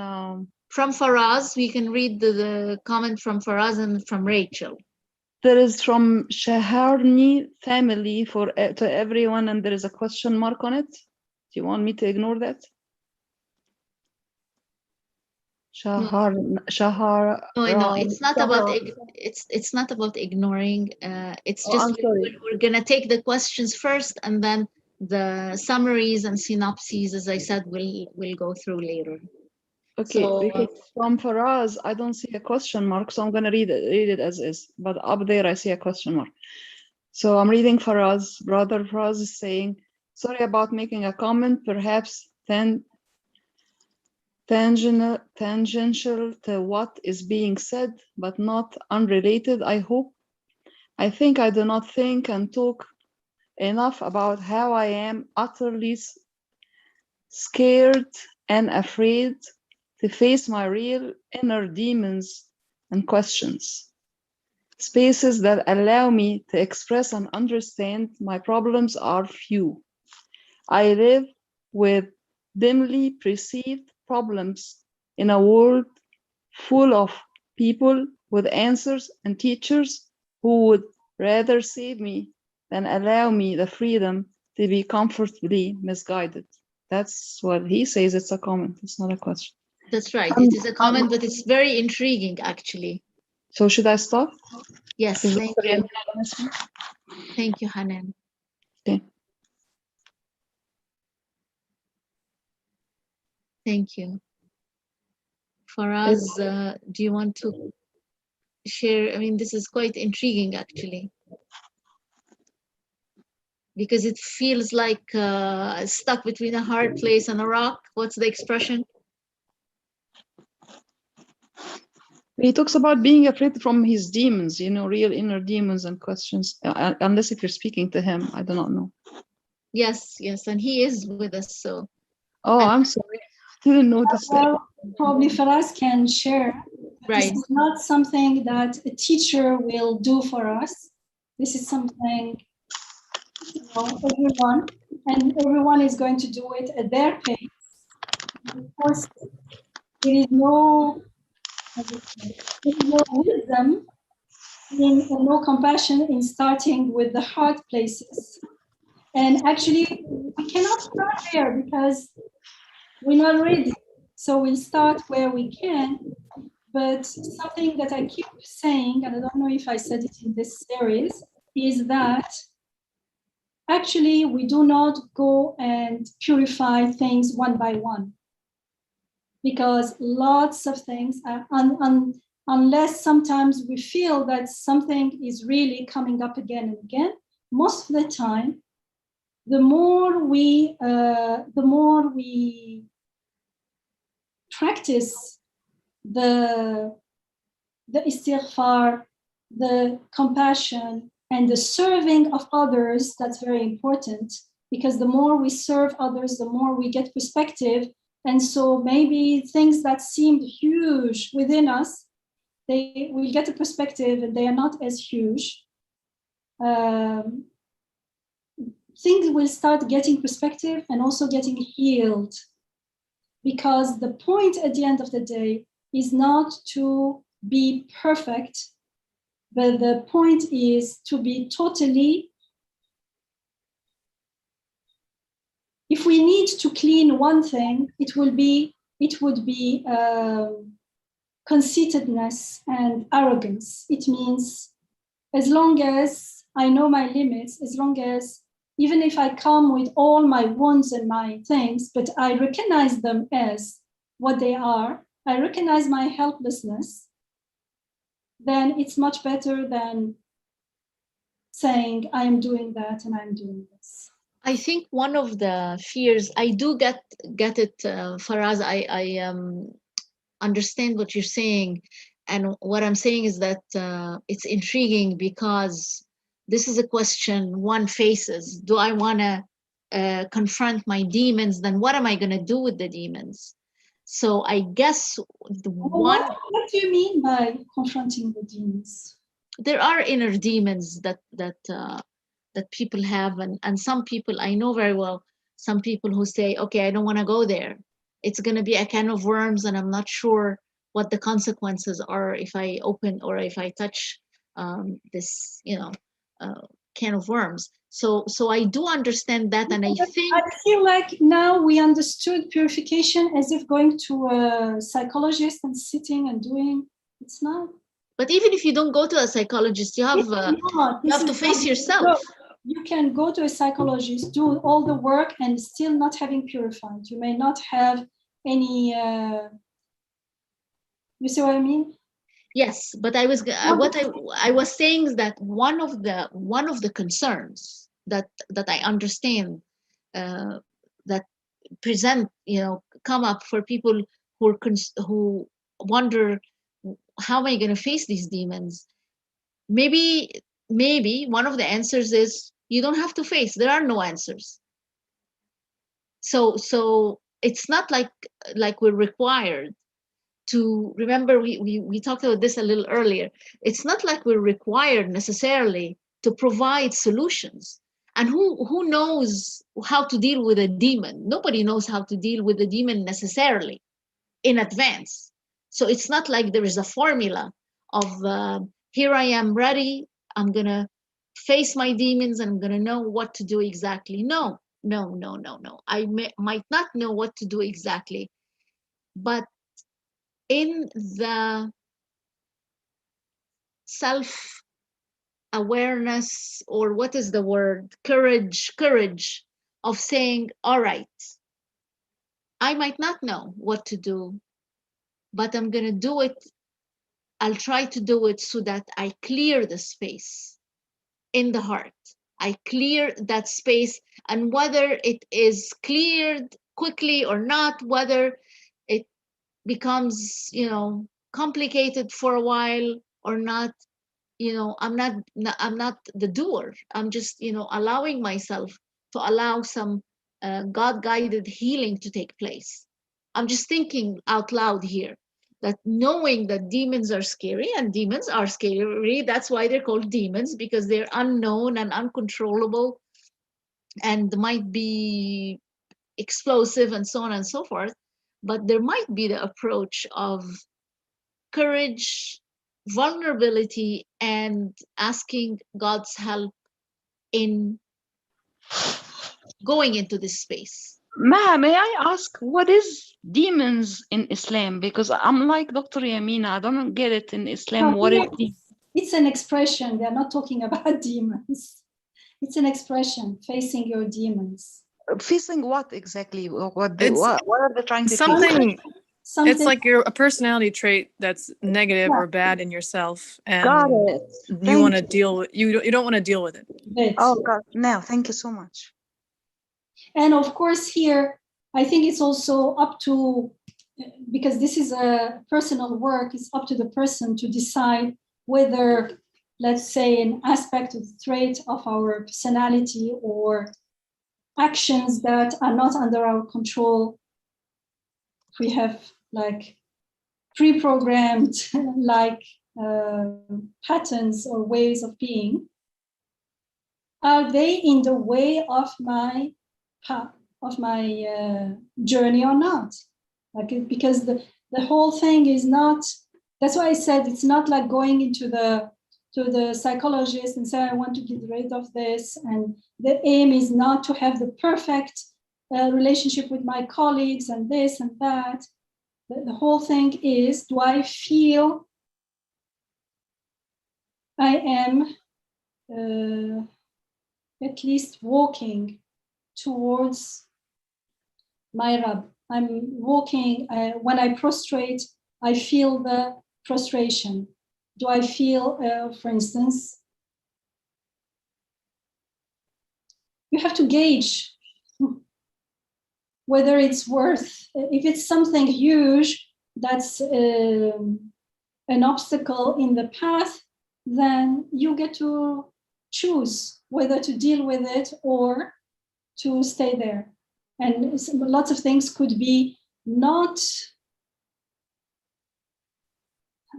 from Faraz, we can read the comment from Faraz and from Rachel. There is from Shaharni family to everyone, and there is a question mark on it. Do you want me to ignore that? Shahar. No, it's not about it's not about ignoring. It's just we're gonna take the questions first, and then the summaries and synopses, as I said, we'll go through later. Okay, So, because from Faraz, I don't see a question mark, so I'm gonna read it as is. But up there, I see a question mark. So I'm reading Faraz. Brother Faraz is saying, "Sorry about making a comment, perhaps tangential to what is being said, but not unrelated. I hope. I think I do not think and talk enough about how I am utterly scared and afraid to face my real inner demons and questions. Spaces that allow me to express and understand my problems are few. I live with dimly perceived problems in a world full of people with answers and teachers who would rather save me than allow me the freedom to be comfortably misguided." That's what he says. It's a comment. It's not a question. That's right. It is a comment, but it's very intriguing, actually. So should I stop? Yes, thank you. Thank you, Hanan. Okay. Thank you. Faraz, do you want to share? I mean, this is quite intriguing, actually, because it feels like stuck between a hard place and a rock. What's the expression? He talks about being afraid from his demons, real inner demons and questions, unless if you're speaking to him, I do not know. Yes, and he is with us, so. Oh, I'm sorry. I didn't notice that. Well, probably Faraz can share. Right. This is not something that a teacher will do for us. This is something, everyone is going to do it at their pace. Of course, there is no wisdom and no compassion in starting with the hard places. And actually, we cannot start there because we're not ready. So we'll start where we can. But something that I keep saying, and I don't know if I said it in this series, is that actually we do not go and purify things one by one. Because lots of things are unless sometimes we feel that something is really coming up again and again, most of the time, the more we practice the istighfar, the compassion, and the serving of others, that's very important, because the more we serve others, the more we get perspective. And so maybe things that seemed huge within us, they will get a perspective and they are not as huge. Things will start getting perspective and also getting healed, because the point at the end of the day is not to be perfect, but the point is to be totally, if we need to clean one thing, it would be conceitedness and arrogance. It means as long as I know my limits, as long as, even if I come with all my wounds and my things, but I recognize them as what they are, I recognize my helplessness, then it's much better than saying I'm doing that and I'm doing this. I think one of the fears, I do get it, Faraz. I understand what you're saying, and what I'm saying is that it's intriguing because this is a question one faces. Do I want to confront my demons? Then what am I going to do with the demons? So I guess the one. What do you mean by confronting the demons? There are inner demons that people have, and some people I know very well, some people who say, okay, I don't want to go there. It's going to be a can of worms, and I'm not sure what the consequences are if I open or if I touch this, can of worms. So I do understand that, and I feel like now we understood purification as if going to a psychologist and sitting and doing. It's not. But even if you don't go to a psychologist, you have to face yourself. You can go to a psychologist, do all the work, and still not having purified. You may not have any. You see what I mean? Yes, but I was saying is that one of the concerns that I understand that present, come up for people who wonder, how am I going to face these demons? Maybe one of the answers is you don't have to face. There are no answers. So it's not like we're required to remember. We talked about this a little earlier. It's not like we're required necessarily to provide solutions. And who knows how to deal with a demon? Nobody knows how to deal with a demon necessarily in advance. So it's not like there is a formula of here I am ready, I'm gonna face my demons, and I'm gonna know what to do exactly. No. I might not know what to do exactly, but in the self-awareness, or what is the word, courage of saying, all right, I might not know what to do, but I'm gonna do it. I'll try to do it so that I clear the space in the heart. I clear that space, and whether it is cleared quickly or not, whether it becomes, complicated for a while or not, I'm not the doer. I'm just, allowing myself to allow some God-guided healing to take place. I'm just thinking out loud here, that knowing that demons are scary, and demons are scary. That's why they're called demons, because they're unknown and uncontrollable and might be explosive and so on and so forth. But there might be the approach of courage, vulnerability, and asking God's help in going into this space. May I ask, what is demons in Islam? Because I'm like Dr. Yamina, I don't get it in Islam. What is demons? It's an expression. They're not talking about demons. It's an expression, facing your demons. Facing what exactly? What are they trying to something? Something. It's like a personality trait that's negative or bad in yourself, and got it. You want to deal with you don't want to deal with it. Oh God, no, thank you so much. And of course, here I think it's also up to because this is a personal work, it's up to the person to decide whether, let's say, an aspect of the trait of our personality or actions that are not under our control, we have like pre-programmed like patterns or ways of being, are they in the way of my path, of my journey or not? Like, because the whole thing is not, that's why I said it's not like going into the psychologist and say, I want to get rid of this. And the aim is not to have the perfect relationship with my colleagues and this and that. The whole thing is, do I feel I am at least walking towards my Rabb? I'm walking, when I prostrate, I feel the prostration. Do I feel, for instance, you have to gauge whether it's worth, if it's something huge that's an obstacle in the path, then you get to choose whether to deal with it or to stay there. And lots of things could be not,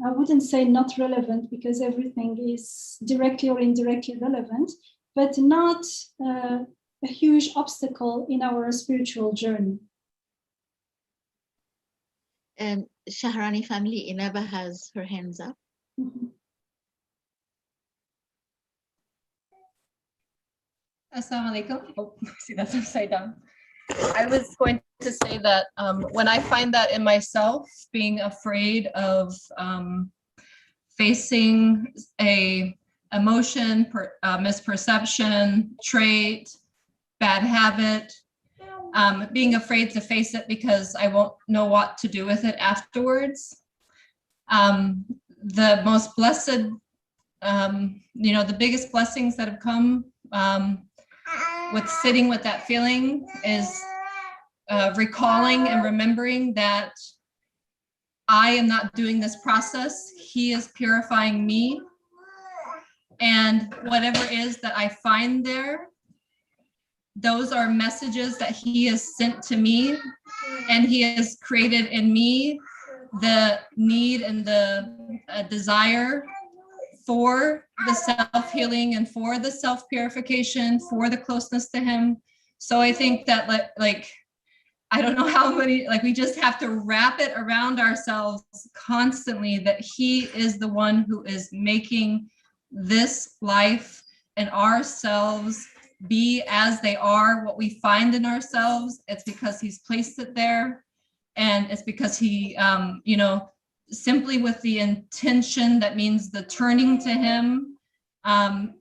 I wouldn't say not relevant, because everything is directly or indirectly relevant, but not a huge obstacle in our spiritual journey. Shahrani family, Inaba has her hands up. Mm-hmm. Assalamu alaikum. Oh, see, that's upside down. I was going to say that when I find that in myself, being afraid of facing a emotion, misperception, trait, bad habit, being afraid to face it because I won't know what to do with it afterwards. The most blessed, the biggest blessings that have come with sitting with that feeling is recalling and remembering that I am not doing this process. He is purifying me. And whatever it is that I find there, those are messages that he has sent to me, and he has created in me the need and the desire for the self-healing and for the self-purification, for the closeness to him. So I think that like I don't know how many, like we just have to wrap it around ourselves constantly that he is the one who is making this life and ourselves be as they are. What we find in ourselves, it's because he's placed it there. And it's because he, simply with the intention, that means the turning to him,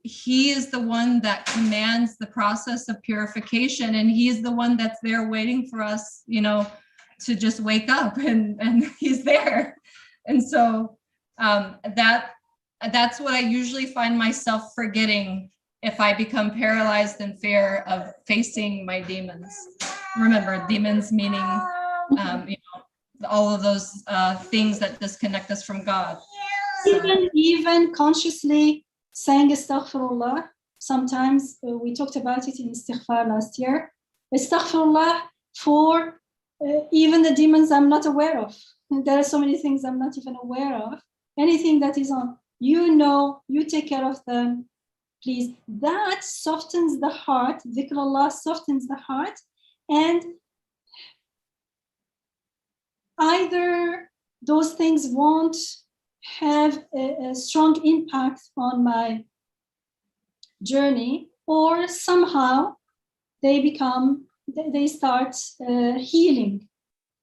he is the one that commands the process of purification, and he is the one that's there waiting for us, to just wake up, and he's there. And so that's what I usually find myself forgetting if I become paralyzed in fear of facing my demons. Remember, demons meaning all of those things that disconnect us from God. So. Even consciously saying astaghfirullah. Sometimes we talked about it in istighfar last year. Astaghfirullah for even the demons I'm not aware of. There are so many things I'm not even aware of. Anything that is on, you take care of them, please. That softens the heart. Dhikrullah softens the heart, and either those things won't have a strong impact on my journey, or somehow they start healing.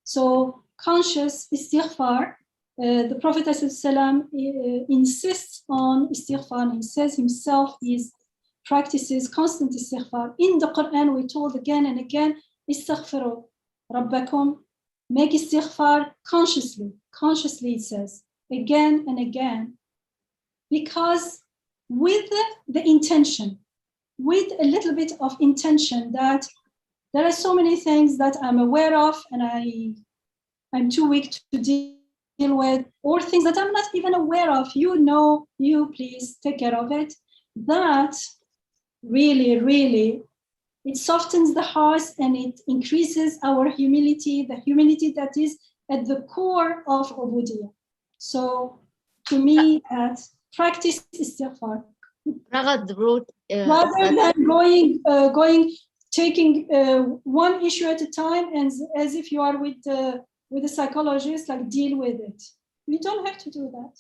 So conscious istighfar, the Prophet ﷺ insists on istighfar. He says himself he practices constant istighfar. In the Quran, we're told again and again, istaghfiru rabbakum, make istighfar consciously. Consciously, it says again and again, because with the intention, with a little bit of intention that there are so many things that I'm aware of and I'm too weak to deal with, or things that I'm not even aware of. You please take care of it. That really, really, it softens the heart and it increases our humility, the humility that is at the core of Ubudiyya. So to me, practice istighfar. Ragad wrote Rather than taking one issue at a time, and as if you are with a psychologist, like deal with it. You don't have to do that.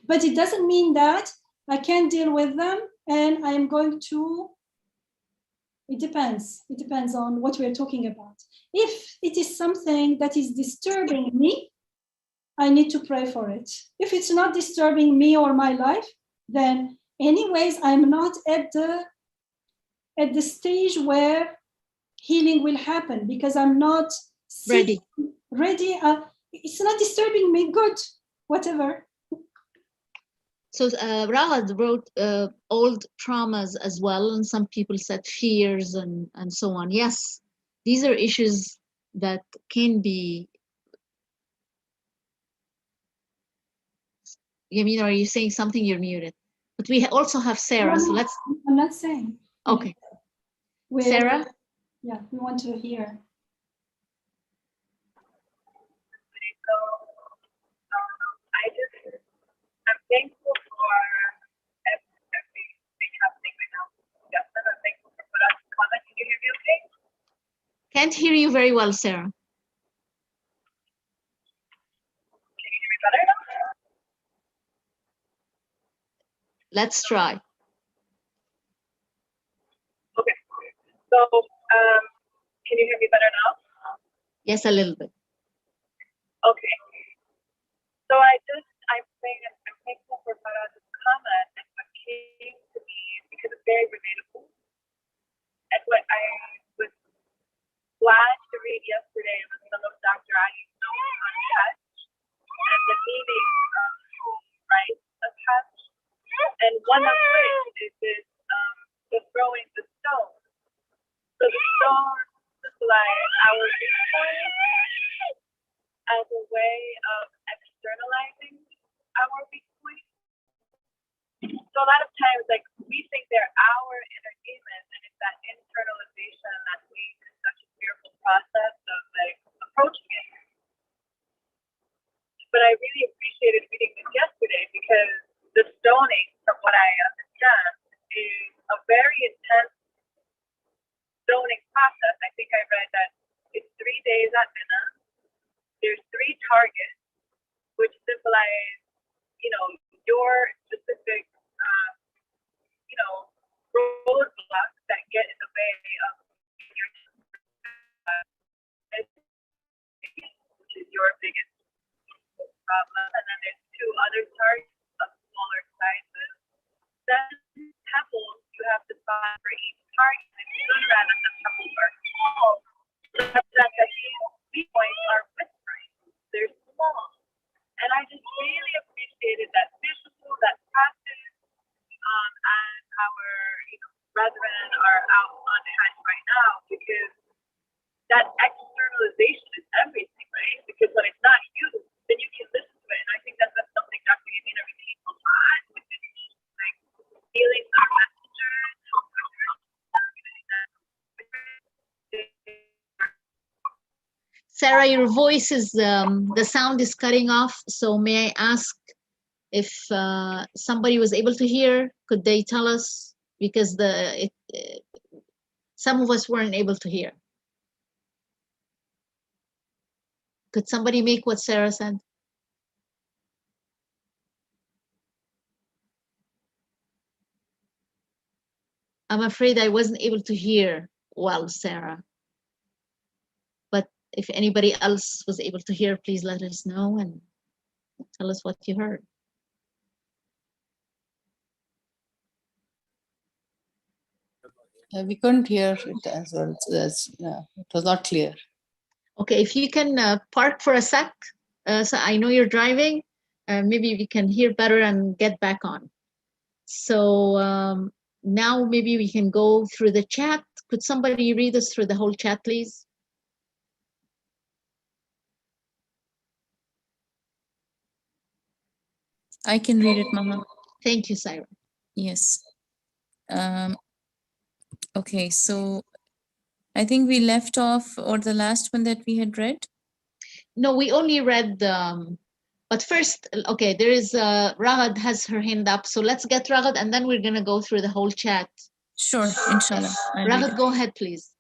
But it doesn't mean that I can't deal with them and I'm going to. It depends. It depends on what we're talking about. If it is something that is disturbing me, I need to pray for it. If it's not disturbing me or my life, then anyways, I'm not at the stage where healing will happen because I'm not ready. It's not disturbing me. Good, whatever. So Ragad wrote old traumas as well, and some people said fears and so on. Yes, these are issues that can be. Yamin, are you saying something? You're muted. But we also have Sarah, No, so let's. I'm not saying. Okay. Sarah? Yeah, we want to hear. I'm thankful for everything happening right now. Justin, I'm thankful for Farah's comment. Can you hear me okay? Can't hear you very well, Sarah. Can you hear me better now? Let's try. Okay. So, can you hear me better now? Yes, a little bit. Okay. So I'm saying I'm thankful for Farah's comment and what came to me because it's very relatable. And what I was glad to read yesterday was some of Dr. Ali's notes on touch and the meaning of right of touch. And one of which is this the throwing the stone. So the stone symbolize our viewpoint as a way of externalizing our viewpoint. So a lot of times, like we think they're our inner demons, and it's that internalization that leads to such a fearful process of like approaching it. But I really appreciated reading this yesterday because the stoning, from what I understand, is a very intense stoning process. I think I read that it's 3 days at Mina. There's 3 targets, which symbolize, your specific, roadblocks that get in the way of your, which is your biggest problem. And then there's 2 other targets of smaller sizes. 7 pebbles you have to find for each target. And rather than the pebbles are small, represent that these points are whispering. They're small. And I just really appreciated that visual, that practice, as our brethren are out on Hajj right now, because that externalization is everything, right? Because when it's not you, then you can listen to it. And I think that's something Dr. Yamina repeats a lot, which is like feeling our messengers. Sarah, your voice is, the sound is cutting off. So may I ask if somebody was able to hear, could they tell us? Because some of us weren't able to hear. Could somebody make what Sarah said? I'm afraid I wasn't able to hear well, Sarah. But if anybody else was able to hear, please let us know and tell us what you heard. We couldn't hear it as well. It was not clear. Okay, if you can park for a sec, so I know you're driving, maybe we can hear better and get back on. So now maybe we can go through the chat. Could somebody read us through the whole chat, please? I can read it, Mama. Thank you, Syra. Yes. Okay, so I think we left off, or the last one that we had read. No, we only read but first, okay, there is Ragad has her hand up, so let's get Ragad and then we're gonna go through the whole chat. Sure, inshallah. I'll read Ragad, it. go ahead, please.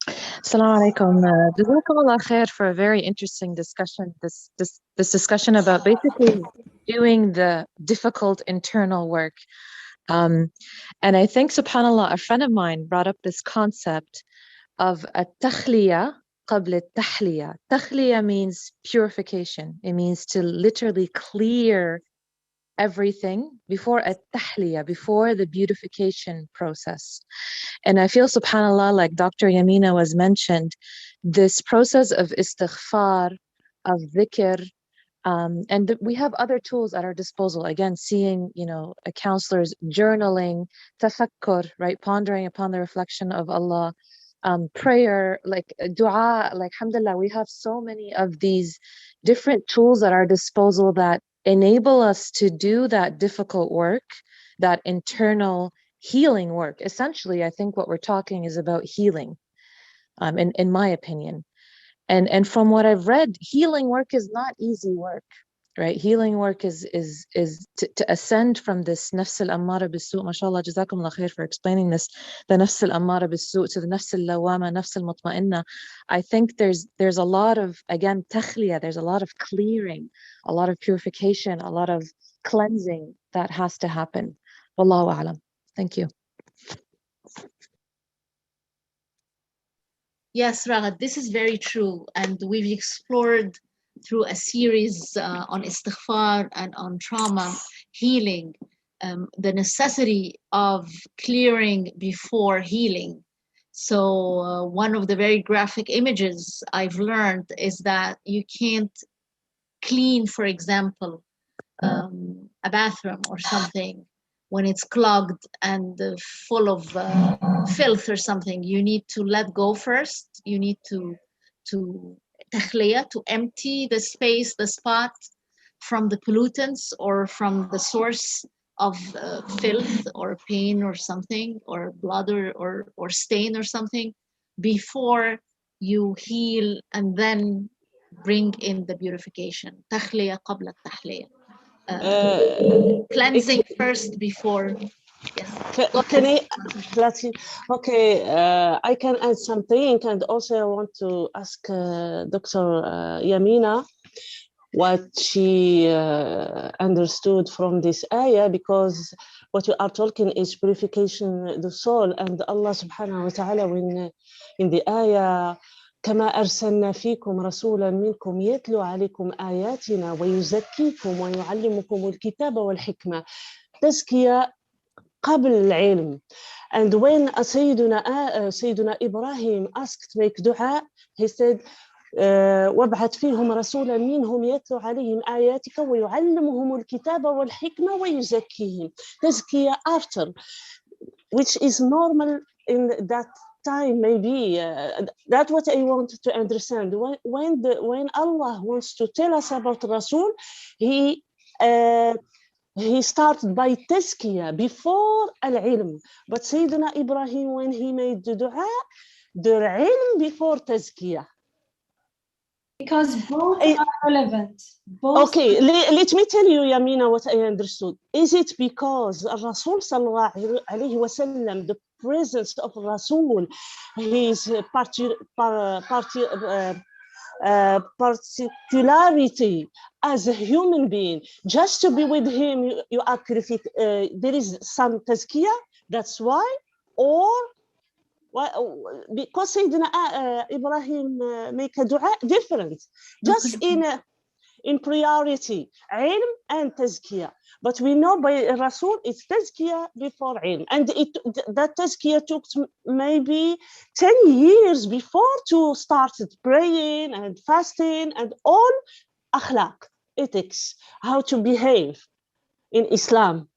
Assalamu alaikum. Jazakumullah khair for a very interesting discussion. This discussion about basically doing the difficult internal work. And I think, subhanAllah, a friend of mine brought up this concept of a takhliya qabla tahliya. Takhliya means purification. It means to literally clear everything before a tahliya, before the beautification process. And I feel, subhanAllah, like Dr. Yamina was mentioned, this process of istighfar, of dhikr, and we have other tools at our disposal. Again, seeing, a counselor's journaling, tafakkur, right? Pondering upon the reflection of Allah, prayer, like dua, like alhamdulillah, we have so many of these different tools at our disposal that enable us to do that difficult work, that internal healing work. Essentially, I think what we're talking is about healing, in my opinion. And from what I've read, healing work is not easy work, right? Healing work is to ascend from this nafs al-ammara bis-su'. MashaAllah, jazakumullah khair for explaining this. The nafs al-ammara bis-su' to the nafs al-lawama, nafs al-mutma'inna. I think there's a lot of, again, takhliya, there's a lot of clearing, a lot of purification, a lot of cleansing that has to happen. Wallahu a'lam. Thank you. Yes, Ragad, this is very true. And we've explored through a series on istighfar and on trauma healing, the necessity of clearing before healing. So one of the very graphic images I've learned is that you can't clean, for example, a bathroom or something when it's clogged and full of filth or something. You need to let go first. You need to takhliya, to empty the space, the spot from the pollutants or from the source of filth or pain or something, or blood or stain or something, before you heal and then bring in the beautification. Takhliya qabla tahliya. Cleansing first before. Yes. Can I, okay, I can add something, and also I want to ask Dr. Yamina what she understood from this ayah, because what we are talking is purification the soul, and Allah subhanahu wa ta'ala, when in the ayah كما أرسلنا فيكم رسولا منكم يتلو عليكم آياتنا ويزكيكم ويعلمكم الكتاب والحكمة. تزكية قبل العلم. And when Sayyiduna Ibrahim asked to make dua, he said وابعث فيهم رسولا منهم يتلو عليهم آياتك ويعلمهم الكتاب والحكمة ويزكيهم. تزكية after, which is normal in that time, maybe. That's what I want to understand. When Allah wants to tell us about Rasul, he started by tazkiyah before al-ilm. But Sayyidina Ibrahim, when he made the dua, the ilm before tazkiyah. Because both are relevant. Both. Okay, let me tell you, Yamina, what I understood. Is it because Rasul sallallahu alayhi wa sallam, the presence of Rasul, his particularity as a human being, just to be with him, you are purified, there is some tazkiyah, that's why? Or because Sayyidina Ibrahim make a dua different, just in priority, ilm and tazkiyah. But we know by Rasul, it's tazkiyah before ilm. And that tazkiyah took maybe 10 years before to start praying and fasting and all akhlaq, ethics, how to behave in Islam.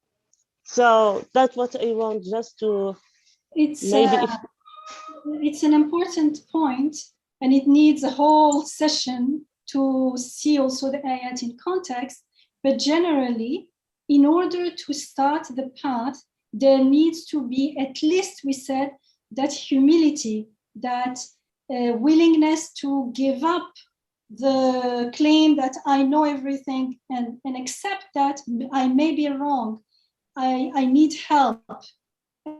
So that's what I want just to it's an important point, and it needs a whole session to see also the ayat in context. But generally, in order to start the path, there needs to be, at least we said, that humility, that willingness to give up the claim that I know everything and accept that I may be wrong. I need help.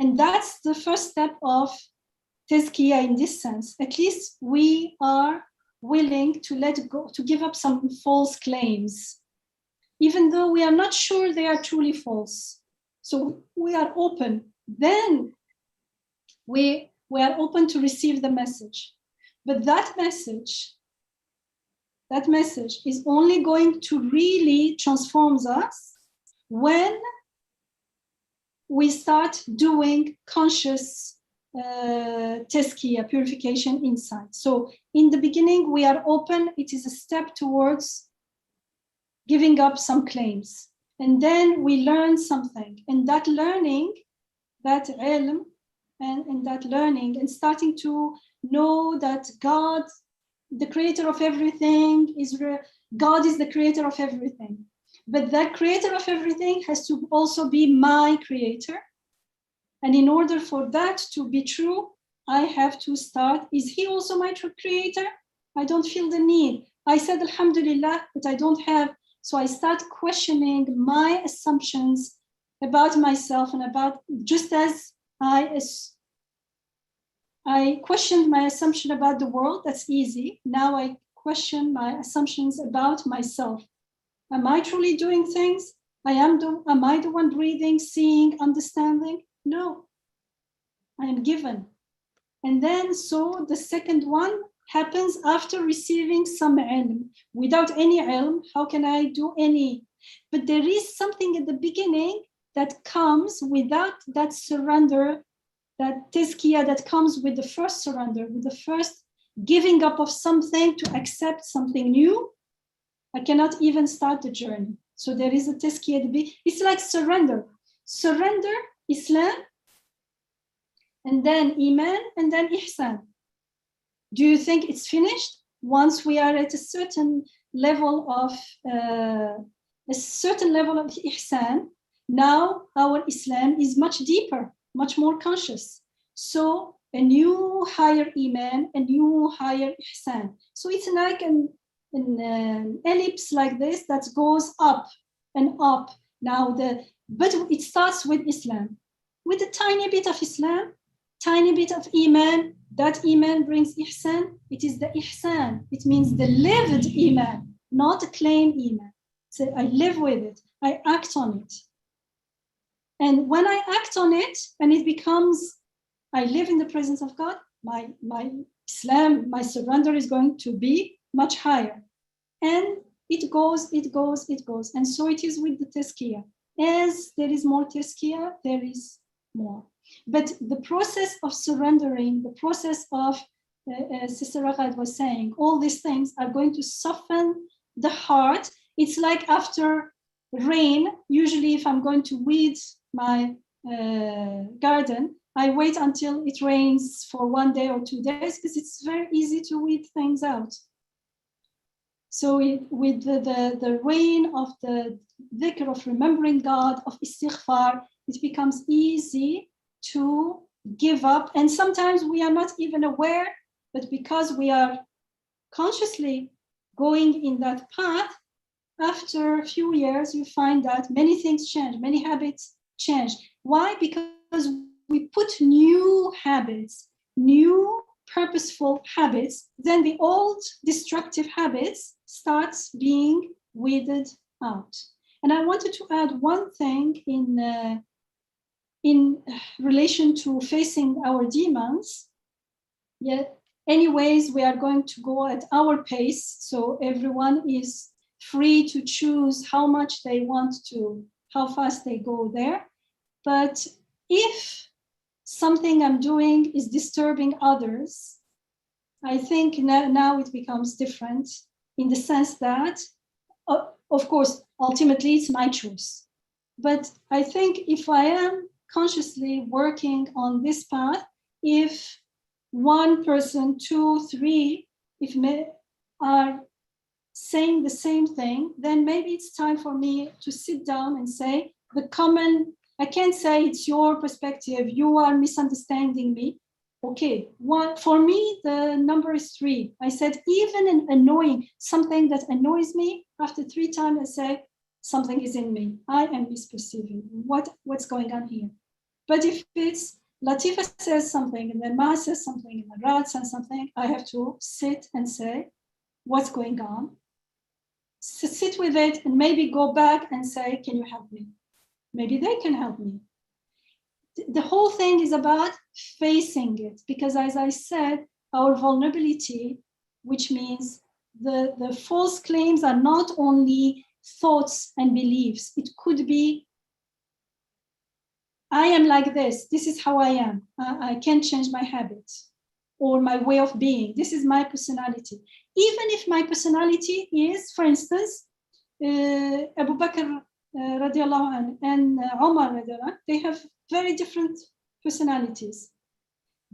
And that's the first step of tazkiyah in this sense. At least we are willing to let go, to give up some false claims, even though we are not sure they are truly false. So we are open. Then we are open to receive the message. But that message is only going to really transform us when we start doing conscious tazkiyah, purification inside. So in the beginning, we are open. It is a step towards giving up some claims. And then we learn something. And that learning, that ilm, and that learning, and starting to know that God, the creator of everything, God is the creator of everything. But that creator of everything has to also be my creator. And in order for that to be true, I have to start, is he also my creator? I don't feel the need. I said, Alhamdulillah, but I don't have. So I start questioning my assumptions about myself and about, just as I questioned my assumption about the world, that's easy. Now I question my assumptions about myself. Am I truly doing things? Am I the one breathing, seeing, understanding? No, I am given. And then, so the second one happens after receiving some ilm. Without any ilm, how can I do any? But there is something at the beginning that comes without that surrender, that tazkiyah that comes with the first surrender, with the first giving up of something to accept something new. I cannot even start the journey. So there is a tazkiyah at the beginning. It's like surrender. Surrender, Islam, and then Iman, and then Ihsan. Do you think it's finished? Once we are at a certain level of Ihsan, now our Islam is much deeper, much more conscious. So a new higher Iman, a new higher Ihsan. So it's like an ellipse like this that goes up and up. Now but it starts with Islam, with a tiny bit of Islam, tiny bit of Iman. That Iman brings Ihsan. It is the Ihsan. It means the lived Iman, not a claim Iman. So I live with it. I act on it. And when I act on it, and it becomes, I live in the presence of God, my Islam, my surrender is going to be much higher. And it goes. And so it is with the tazkiyah. As there is more tazkiyah, there is more. But the process of surrendering, the process of, Sister Ragad was saying, all these things are going to soften the heart. It's like after rain, usually if I'm going to weed my garden, I wait until it rains for 1 day or 2 days because it's very easy to weed things out. So with the rain of the dhikr, of remembering God, of istighfar, it becomes easy to give up. And sometimes we are not even aware, but because we are consciously going in that path, after a few years, you find that many things change, many habits change. Why? Because we put new habits, new purposeful habits, then the old destructive habits starts being weeded out. And I wanted to add one thing in relation to facing our demons. Yet, anyways, we are going to go at our pace, so everyone is free to choose how much they want to, how fast they go there. But if something I'm doing is disturbing others, I think now it becomes different in the sense that, of course, ultimately it's my choice. But I think if I am consciously working on this path, if one person, 2, 3, if are saying the same thing, then maybe it's time for me to sit down and say I can't say it's your perspective, you are misunderstanding me. Okay, for me, the number is 3. I said, even an annoying, something that annoys me, after 3 times I say, something is in me. I am misperceiving. What's going on here? But if it's Latifa says something, and then Ma says something, and then Rad says something, I have to sit and say, what's going on? Sit with it and maybe go back and say, can you help me? Maybe they can help me. The whole thing is about facing it, because as I said, our vulnerability, which means the false claims are not only thoughts and beliefs. It could be, I am like this is how I am. I can't change my habits or my way of being. This is my personality. Even if my personality is, for instance, Abu Bakr radiallahu anh, and Omar radiallahu anh, they have very different personalities.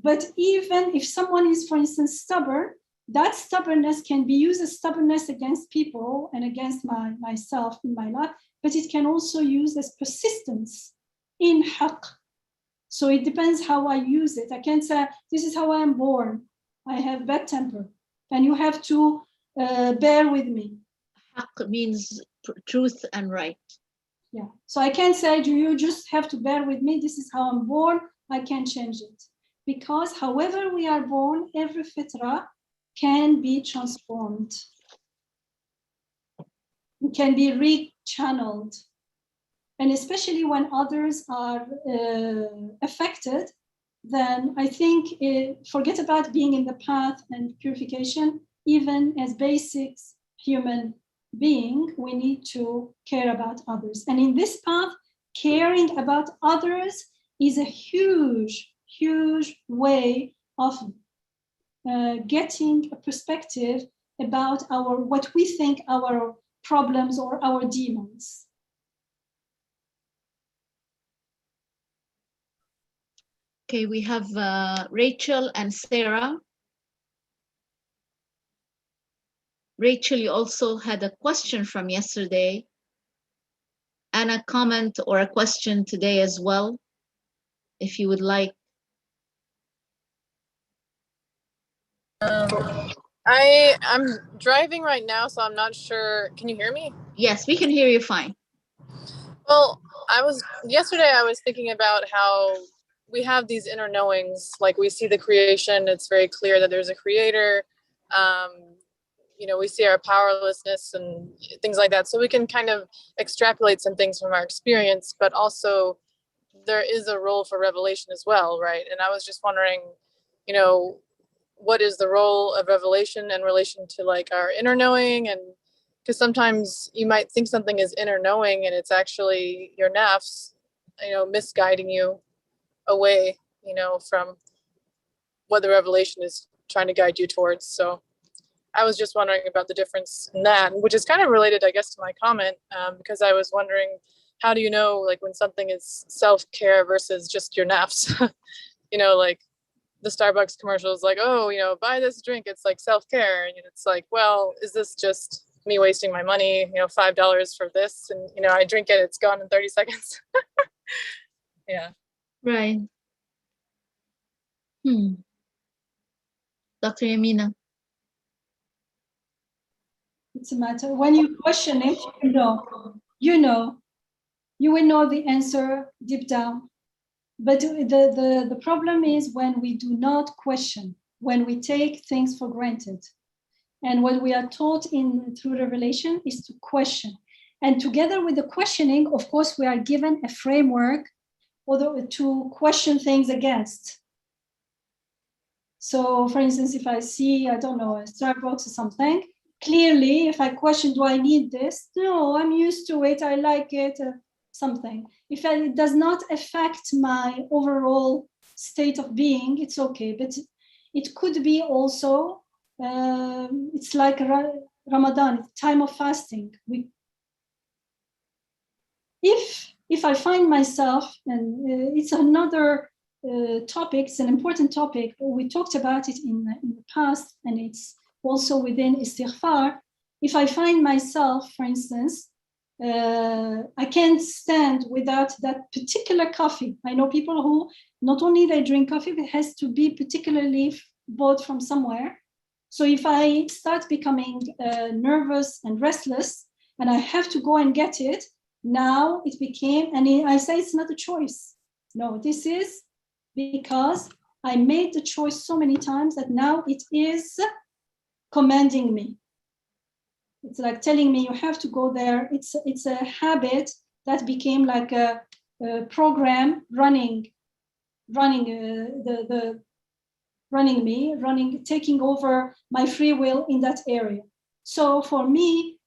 But even if someone is, for instance, stubborn, that stubbornness can be used as stubbornness against people and against myself in my life, but it can also use as persistence in haqq. So it depends how I use it. I can't say, this is how I am born. I have bad temper, and you have to bear with me. Haqq means truth and right. Yeah. So I can't say, do you just have to bear with me? This is how I'm born. I can't change it. Because however we are born, every fitrah can be transformed. It can be rechanneled. And especially when others are affected, then I think forget about being in the path and purification. Even as basics human being, we need to care about others. And in this path, caring about others is a huge, huge way of getting a perspective about what we think our problems or our demons. Okay, we have Rachel and Sarah. Rachel, you also had a question from yesterday and a comment or a question today as well, if you would like. I'm driving right now, so I'm not sure. Can you hear me? Yes, we can hear you fine. Well, yesterday I was thinking about how we have these inner knowings, like we see the creation, it's very clear that there's a creator. We see our powerlessness and things like that. So we can kind of extrapolate some things from our experience, but also there is a role for revelation as well, right? And I was just wondering, what is the role of revelation in relation to like our inner knowing? And because sometimes you might think something is inner knowing and it's actually your nafs, misguiding you away, from what the revelation is trying to guide you towards. So I was just wondering about the difference in that, which is kind of related, I guess, to my comment, because I was wondering, how do you know, like, when something is self-care versus just your nafs? Like the Starbucks commercials, like, oh, buy this drink, it's like self-care. And it's like, well, is this just me wasting my money, $5 for this? And, I drink it, it's gone in 30 seconds. Yeah. Right. Dr. Yamina. It's a matter, when you question it, you will know the answer deep down. But the problem is when we do not question, when we take things for granted. And what we are taught through revelation is to question. And together with the questioning, of course, we are given a framework to question things against. So for instance, if I see, I don't know, a Starbucks or something, clearly, if I question, do I need this? No, I'm used to it, I like it, something. If it does not affect my overall state of being, it's okay. But it could be also, it's like Ramadan, time of fasting. If I find myself, and it's another topic, it's an important topic, we talked about it in the past, and it's also within istighfar. If I find myself, for instance, I can't stand without that particular coffee. I know people who not only they drink coffee, but it has to be particularly bought from somewhere. So if I start becoming nervous and restless, and I have to go and get it, now it became, and I say it's not a choice. No, this is because I made the choice so many times that now it is commanding me. It's like telling me you have to go there. It's a habit that became like a program running taking over my free will in that area. So for me,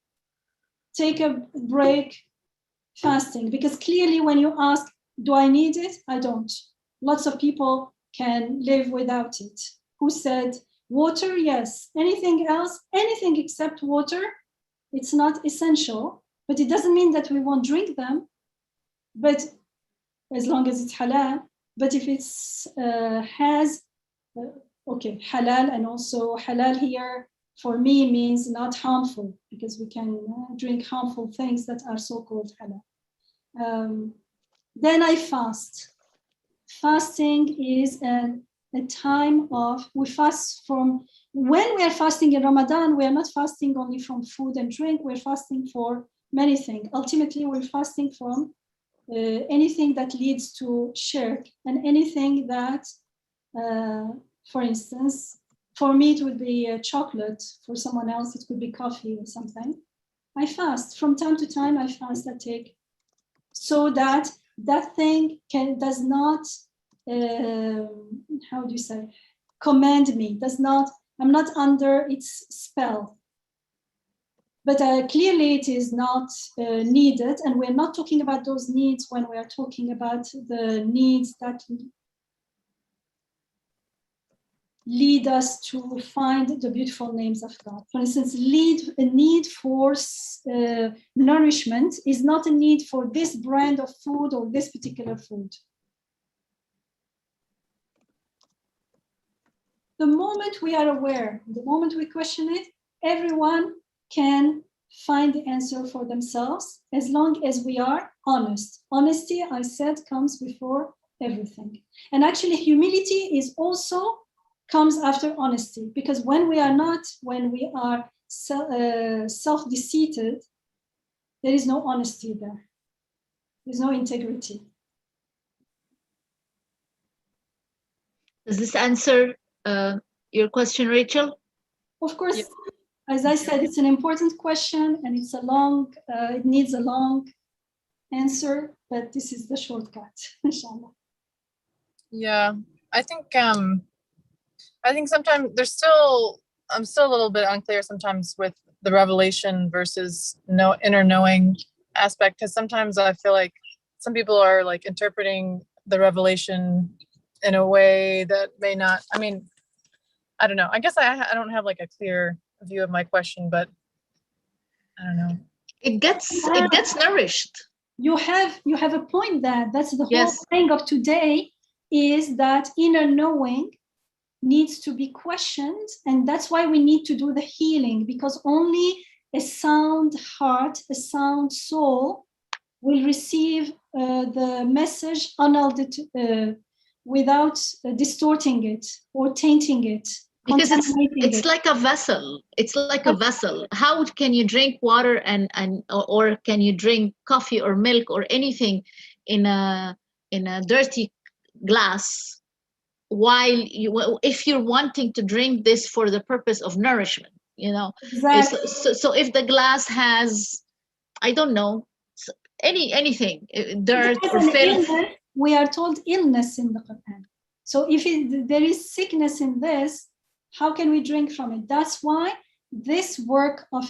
take a break, fasting, because clearly when you ask, do I need it? I don't. Lots of people can live without it. Who said water? Yes. Anything else? Anything except water? It's not essential, but it doesn't mean that we won't drink them, but as long as it's halal. But if it's okay, halal, and also halal here for me means not harmful, because we can drink harmful things that are so-called halal. Then I fast. Fasting is a time of, we fast from, when we are fasting in Ramadan, we are not fasting only from food and drink, we're fasting for many things. Ultimately, we're fasting from anything that leads to shirk, and anything that, for instance, for me it would be chocolate, for someone else it could be coffee or something. I fast. From time to time, I fast, I take, so that that thing does not, how do you say, command me, does not, I'm not under its spell. But clearly it is not needed, and we're not talking about those needs when we are talking about the needs that lead us to find the beautiful names of God. For instance, a need for nourishment is not a need for this brand of food or this particular food. The moment we are aware, the moment we question it, everyone can find the answer for themselves, as long as we are honest. Honesty, I said, comes before everything. And actually, humility is also comes after honesty, because when we are self-deceived, there is no honesty there. There's no integrity. Does this answer your question, Rachel? Of course, as I said, it's an important question, and it's it needs a long answer, but this is the shortcut, inshallah. Yeah, I think sometimes I'm still a little bit unclear sometimes with the revelation versus inner knowing aspect, because sometimes I feel like some people are like interpreting the revelation in a way that may not, I mean, I don't know. I guess I don't have like a clear view of my question, but I don't know. It gets nourished. You have a point there. That's the whole thing of today, is that inner knowing needs to be questioned, and that's why we need to do the healing, because only a sound heart, a sound soul will receive the message without distorting it or tainting it. Because it's like a vessel. It's like a vessel. How can you drink water or can you drink coffee or milk or anything in a dirty glass, while if you're wanting to drink this for the purpose of nourishment, Exactly. So if the glass has, I don't know, anything, dirt or filth. We are told illness in the Quran. So if there is sickness in this, how can we drink from it? That's why this work of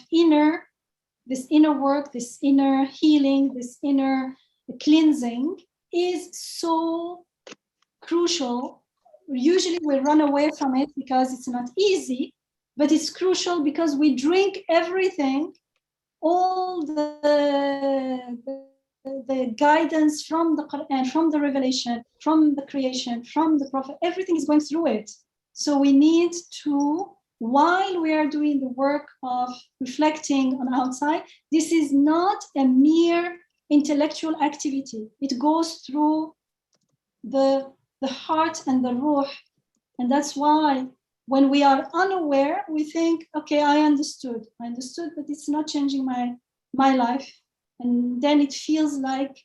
this inner work, this inner healing, this inner cleansing is so crucial. Usually we run away from it because it's not easy, but it's crucial because we drink everything, all the guidance from the Quran, from the revelation, from the creation, from the Prophet, everything is going through it. So we need to while we are doing the work of reflecting on outside, this is not a mere intellectual activity. It goes through the heart and the ruh. And that's why when we are unaware, we think, okay, I understood, but it's not changing my life. And then it feels like,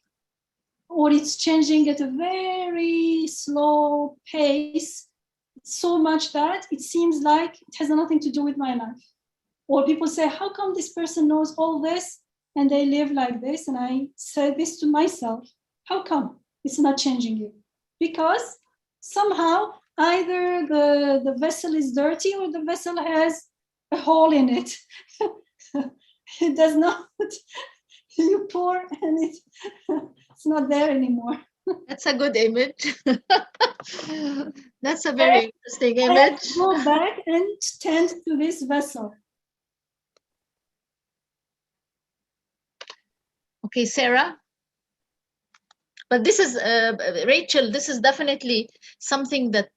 or it's changing at a very slow pace, so much that it seems like it has nothing to do with my life. Or people say, how come this person knows all this and they live like this? And I say this to myself, how come it's not changing you? Because somehow either the vessel is dirty or the vessel has a hole in it. It does not, you pour and it's not there anymore. That's a good image. That's a very interesting image. Go back and tend to this vessel. Okay, Sarah. But this is Rachel. This is definitely something that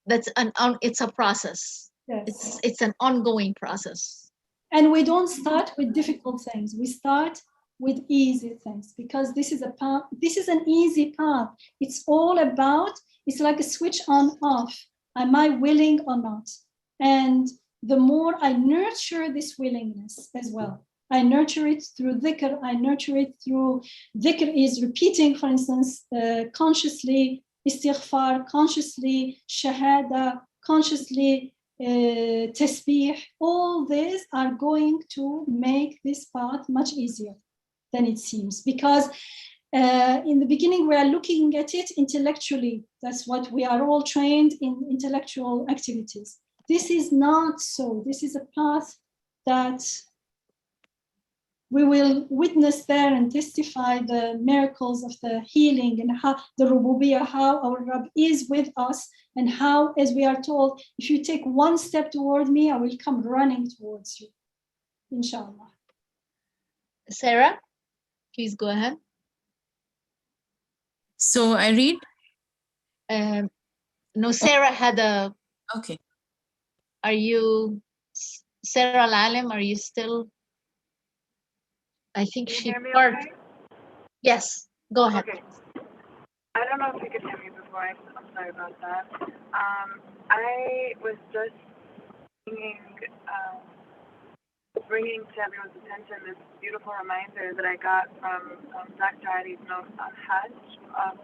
it's a process. Yes. It's an ongoing process. And we don't start with difficult things. We start with easy things because this is a path. This is an easy path. It's all about. It's like a switch on off. Am I willing or not? And the more I nurture this willingness as well. I nurture it through dhikr. I nurture it through dhikr is repeating, for instance, consciously, istighfar, consciously, shahada, consciously, tasbih. All these are going to make this path much easier than it seems. Because in the beginning, we are looking at it intellectually. That's what we are all trained in, intellectual activities. This is not so. This is a path that we will witness there and testify the miracles of the healing and how the rububiyyah, how our Rabb is with us, and how, as we are told, if you take one step toward me, I will come running towards you, inshallah. Sarah, please go ahead. So I read? No, Sarah had a... Okay. Are you, Sarah Al-Alim, are you still... I think Can you she hear me parked. okay? Yes, go ahead. Okay. I don't know if you could hear me before. I'm sorry about that. I was just bringing to everyone's attention this beautiful reminder that I got from Dr. Ali's notes on Hajj of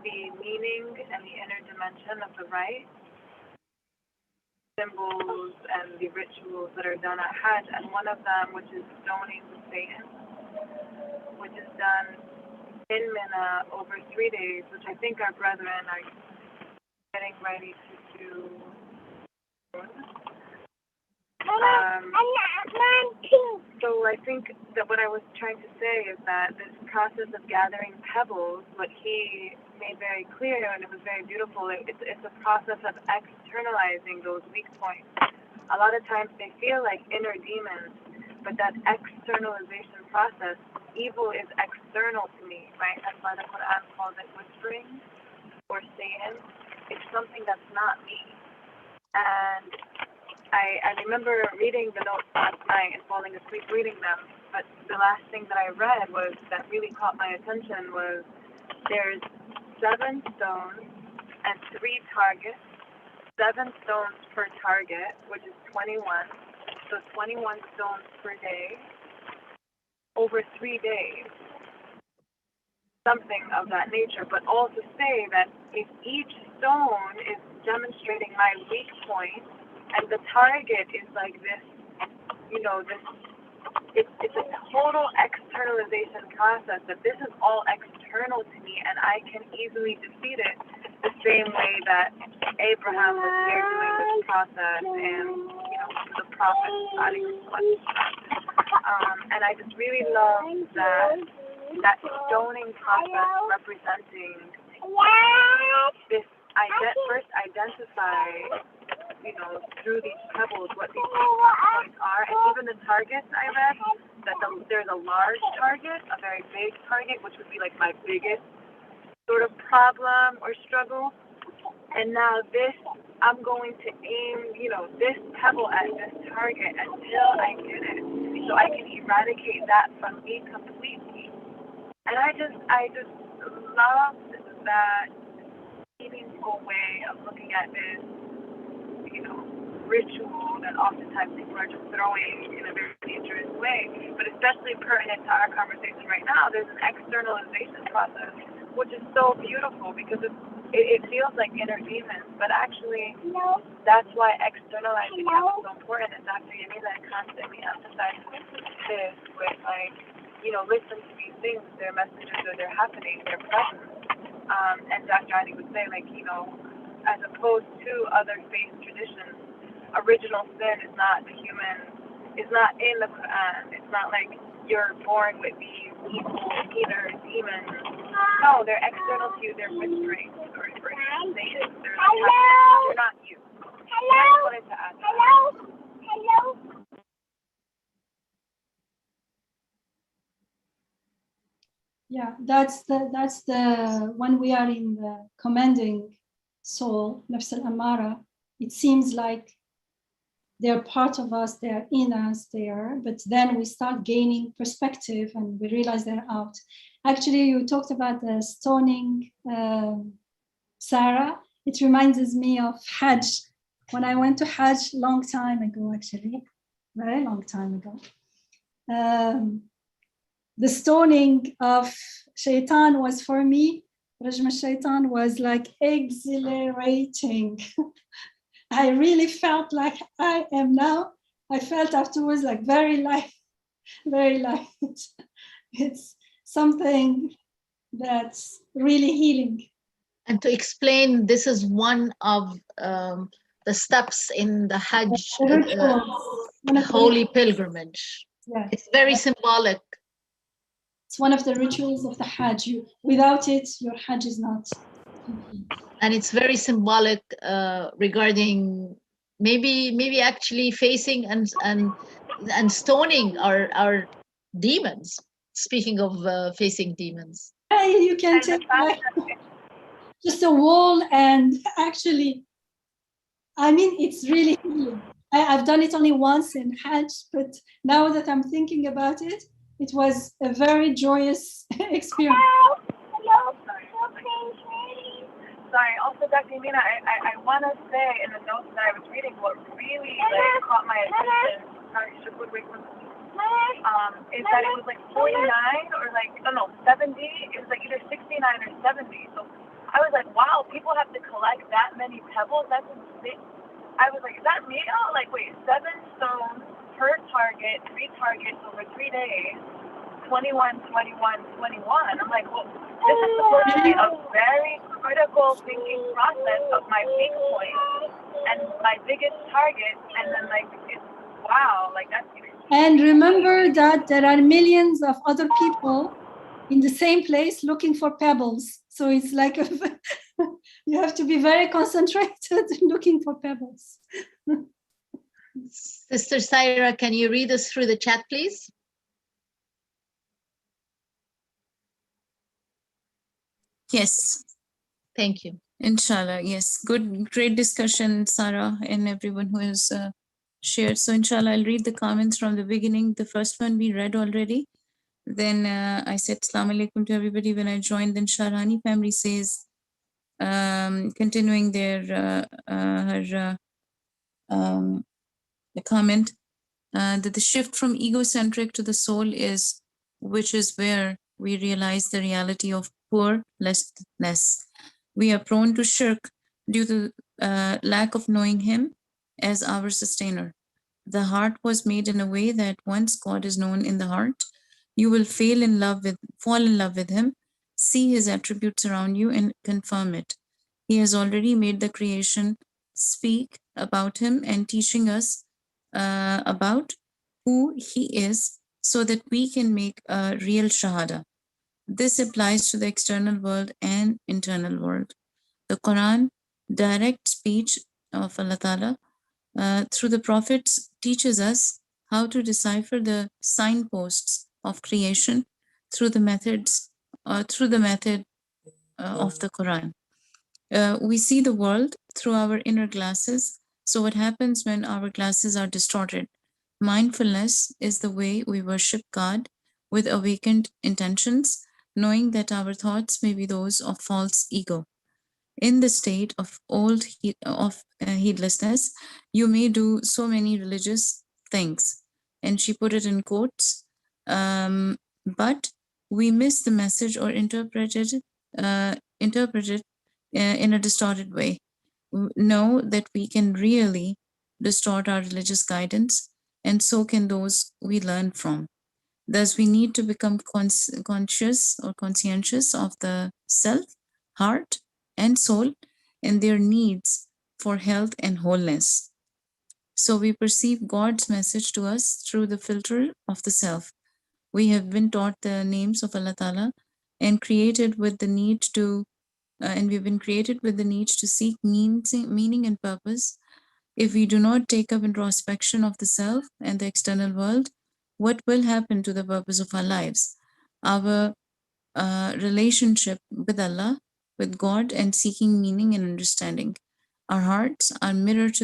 the meaning and the inner dimension of the rite, symbols and the rituals that are done at Hajj, and one of them, which is stoning the Satan, which is done in Mina over 3 days, which I think our brethren are getting ready to do. So I think that what I was trying to say is that this process of gathering pebbles, what he made very clear, and it was very beautiful, it's a process of externalizing those weak points. A lot of times they feel like inner demons, but that externalization process, evil is external to me, right? That's why the Quran calls it whispering or saying. It's something that's not me. And I remember reading the notes last night and falling asleep reading them, but the last thing that I read was that really caught my attention was there's 7 stones and 3 targets, 7 stones per target, which is 21, so 21 stones per day, over 3 days, something of that nature, but all to say that if each stone is demonstrating my weak point, and the target is like this, it's a total externalization process, that this is all external to me, and I can easily defeat it the same way that Abraham was here doing this process, and, the prophet, and I just really love that stoning process representing this, first identify, through these pebbles what these points are, and even the targets I read, that there's a large target, a very big target, which would be like my biggest sort of problem or struggle, And now this, I'm going to aim, this pebble at this target until I get it, so I can eradicate that from me completely. And I just love that meaningful way of looking at this, ritual that oftentimes people are just throwing in a very dangerous way, but especially pertinent to our conversation right now. There's an externalization process, which is so beautiful because it feels like inner demons, but actually that's why externalizing is so important. And Dr. Yamina constantly emphasizes this with listen to these things, their messages or they're happening, they're present. And Dr. Ani would say, as opposed to other faith traditions, original sin is not in the Quran. It's not like you're born with these evil either demons. No, they're external to you, they're whispering or saying they're not you. I just wanted to add that. Hello. Yeah, that's the when we are in the commanding soul, nafs al-amara, it seems like they're part of us, they're in us, but then we start gaining perspective and we realize they're out. Actually, you talked about the stoning, Sarah. It reminds me of Hajj. When I went to Hajj long time ago, actually, very long time ago. The stoning of Shaitan was for me, Rajm Shaitan was like exhilarating. I really felt like I am now. I felt afterwards like very light. It's something that's really healing. And to explain, this is one of the steps in the Hajj, holy pilgrimage. Yeah. It's very symbolic. It's one of the rituals of the Hajj. Without it, your Hajj is not complete. And it's very symbolic regarding maybe actually facing and stoning our demons. Speaking of facing demons. You can take just a wall and actually, I mean, it's really healing. I've done it only once in Hajj, but now that I'm thinking about it, it was a very joyous experience. Hello. Sorry, also Dr. Yamina, I want to say in the notes that I was reading what really caught my attention, is that it was 49 or 70, it was either 69 or 70. So I was like, wow, people have to collect that many pebbles? That's insane. I was like, is that real? Wait, 7 stones per target, 3 targets over 3 days, 21, 21, 21. I'm like, well, this is supposed to be a very critical thinking process of my weak point and my biggest target, and then it's wow, that's. And remember that there are millions of other people in the same place looking for pebbles. So it's like you have to be very concentrated looking for pebbles. Sister Saira, can you read us through the chat, please? Yes. Thank you. Inshallah, yes. Great discussion, Sarah, and everyone who has shared. So inshallah, I'll read the comments from the beginning. The first one we read already. Then I said Assalamu alaikum to everybody when I joined. Then Sharani family says, continuing their the comment, that the shift from egocentric to the soul is, which is where we realize the reality of poorlessness. We are prone to shirk due to lack of knowing Him as our sustainer. The heart was made in a way that once God is known in the heart, you will fall in love with Him, see His attributes around you and confirm it. He has already made the creation speak about Him and teaching us about who He is so that we can make a real shahada. This applies to the external world and internal world. The Quran, direct speech of Allah Ta'ala, through the prophets, teaches us how to decipher the signposts of creation through the method of the Quran. We see the world through our inner glasses. So what happens when our glasses are distorted? Mindfulness is the way we worship God with awakened intentions, knowing that our thoughts may be those of false ego. In the state of heedlessness, you may do so many religious things. And she put it in quotes, but we miss the message or interpret it in a distorted way. Know that we can really distort our religious guidance, and so can those we learn from. Thus, we need to become conscious or conscientious of the self, heart, and soul and their needs for health and wholeness. So we perceive God's message to us through the filter of the self. We have been taught the names of Allah Ta'ala and created with the need to, and we've been created with the need to seek meaning and purpose. If we do not take up introspection of the self and the external world, what will happen to the purpose of our lives? Our relationship with Allah, with God, and seeking meaning and understanding. Our hearts are mirrors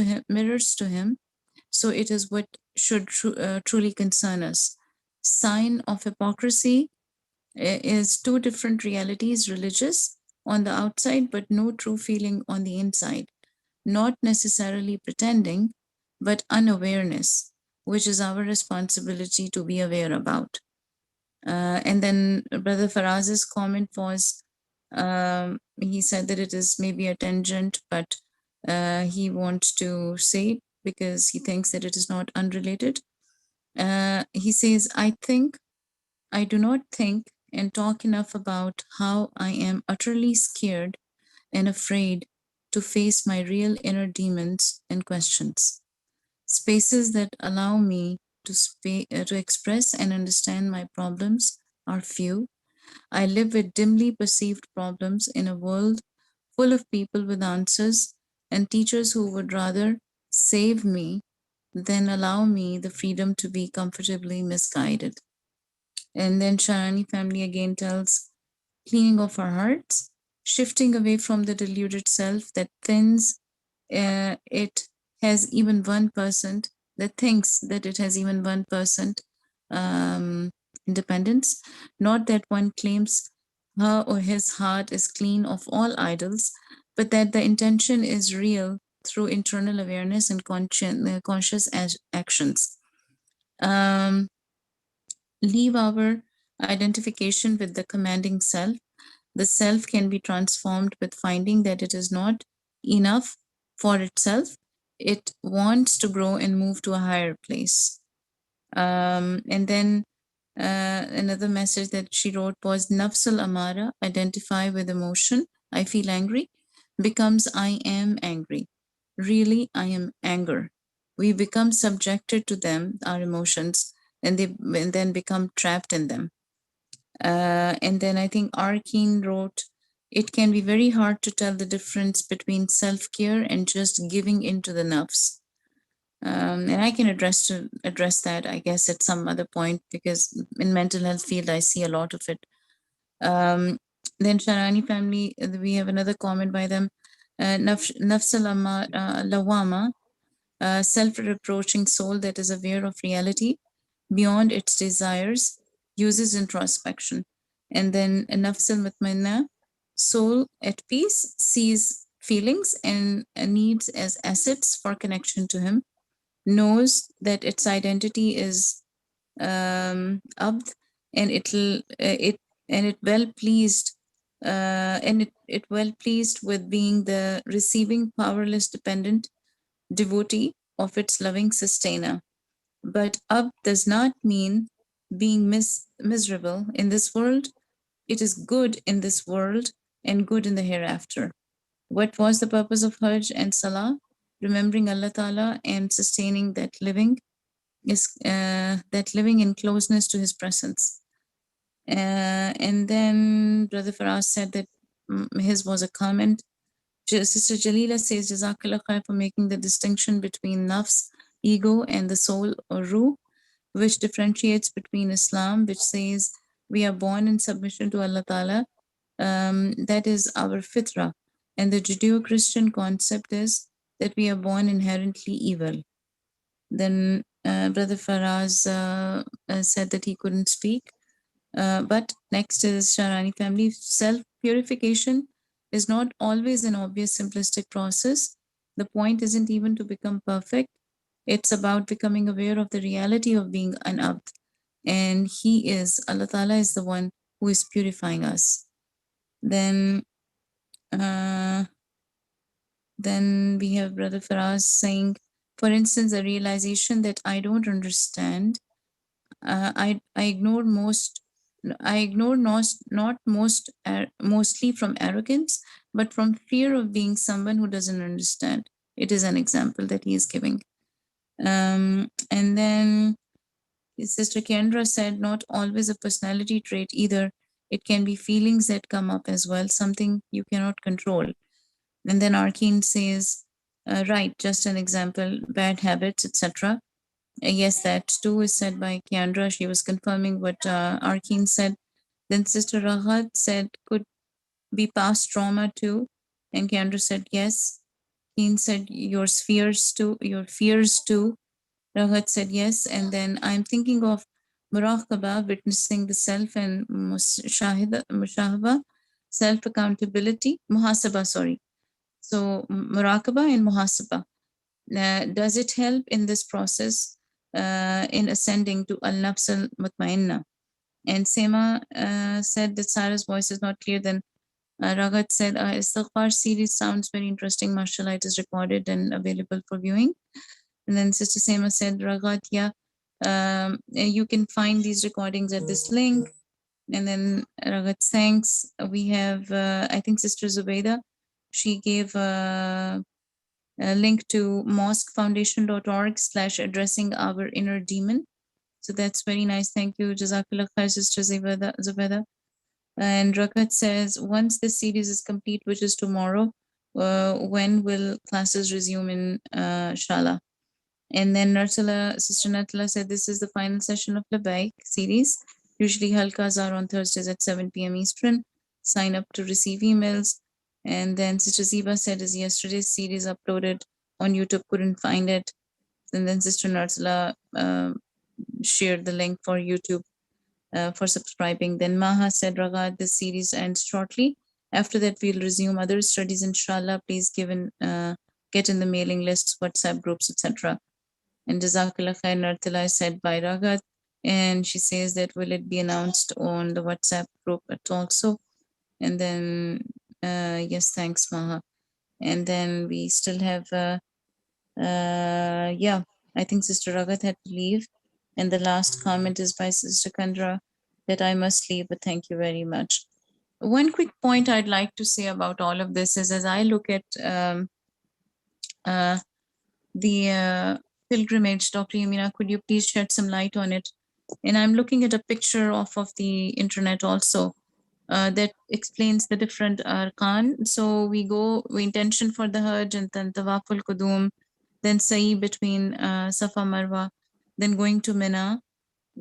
to Him, so it is what should truly concern us. Sign of hypocrisy is two different realities, religious on the outside, but no true feeling on the inside. Not necessarily pretending, but unawareness, which is our responsibility to be aware about. And then Brother Faraz's comment was, he said that it is maybe a tangent, but he wants to say it because he thinks that it is not unrelated. He says, I do not think and talk enough about how I am utterly scared and afraid to face my real inner demons and questions. Spaces that allow me to express and understand my problems are few. I live with dimly perceived problems in a world full of people with answers and teachers who would rather save me than allow me the freedom to be comfortably misguided. And then Sharani family again tells, cleaning of our hearts, shifting away from the deluded self that thins it has even 1%, that thinks that it has even 1% independence, not that one claims her or his heart is clean of all idols, but that the intention is real through internal awareness and conscious actions. Leave our identification with the commanding self. The self can be transformed with finding that it is not enough for itself. It wants to grow and move to a higher place. And then another message that she wrote was Nafsul Amara, identify with emotion. I feel angry, becomes I am angry. Really, I am anger. We become subjected to them, our emotions, and then become trapped in them. And then I think Arkeen wrote, it can be very hard to tell the difference between self-care and just giving into the nafs. And I can address that, I guess, at some other point, because in mental health field, I see a lot of it. Then Sharani family, we have another comment by them. Nafs lawama, self-reproaching soul that is aware of reality beyond its desires, uses introspection. And then nafs al-mutmainna, soul at peace, sees feelings and needs as assets for connection to him, knows that its identity is abd, and it well pleased it well pleased with being the receiving powerless dependent devotee of its loving sustainer. But abd does not mean being miserable in this world. It is good in this world and good in the hereafter. What was the purpose of Hajj and Salah? Remembering Allah Ta'ala and sustaining that living in closeness to His presence. And then Brother Faraz said that his was a comment. Sister Jalila says, Jazakallah khair for making the distinction between nafs, ego, and the soul or ruh, which differentiates between Islam, which says we are born in submission to Allah Ta'ala. That is our fitra. And the Judeo-Christian concept is that we are born inherently evil. Then Brother Faraz said that he couldn't speak. But next is Sharani family. Self-purification is not always an obvious simplistic process. The point isn't even to become perfect. It's about becoming aware of the reality of being an abd. And Allah Ta'ala is the one who is purifying us. Then we have Brother Faraz saying, for instance, the realization that I don't understand. I ignore mostly from arrogance, but from fear of being someone who doesn't understand. It is an example that he is giving. And then Sister Kendra said, not always a personality trait either. It can be feelings that come up as well, something you cannot control. And then Arkeen says, right, just an example, bad habits, etc. Yes, that too is said by Kendra. She was confirming what Arkeen said. Then Sister Rahat said, could be past trauma too. And Kendra said, yes. Keen said, your fears too. Rahat said, yes. And then I'm thinking of muraqaba, witnessing the self, and mushahaba, self-accountability, muhasaba, sorry. So muraqaba and muhasaba. Does it help in this process in ascending to al-nafs al-mutmainna? And Sema said that Sarah's voice is not clear. Then Ragat said, Istighfar series sounds very interesting. Mashallah, it is recorded and available for viewing. And then Sister Sema said, Ragat, yeah, you can find these recordings at this link. And then Ragat, thanks. We have, I think Sister Zubaida, she gave a link to mosquefoundation.org/addressing our inner demon. So that's very nice. Thank you. Jazakallah khair, Sister Zubaida. And Rakat says, once this series is complete, which is tomorrow, when will classes resume in Shala? And then Sister Natala said, this is the final session of Labbayk series. Usually halkas are on Thursdays at 7 p.m. Eastern. Sign up to receive emails. And then Sister Ziba said, is yesterday's series uploaded on YouTube, couldn't find it. And then Sister Natala shared the link for YouTube for subscribing. Then Maha said, Ragad, this series ends shortly. After that, we'll resume other studies, inshallah. Please get in the mailing lists, WhatsApp groups, etc. And Jazakallah khair, Nartila said by Ragad. And she says that will it be announced on the WhatsApp group also? And then, yes, thanks, Maha. And then we still have, yeah, I think Sister Ragat had to leave. And the last comment is by Sister Kandra that I must leave, but thank you very much. One quick point I'd like to say about all of this is, as I look at the pilgrimage, Dr. Yamina, could you please shed some light on it? And I'm looking at a picture off of the internet also that explains the different arkan. So we intention for the Hajj, and then Tawaful Qudum, then Sa'i between Safa Marwa, then going to Mina,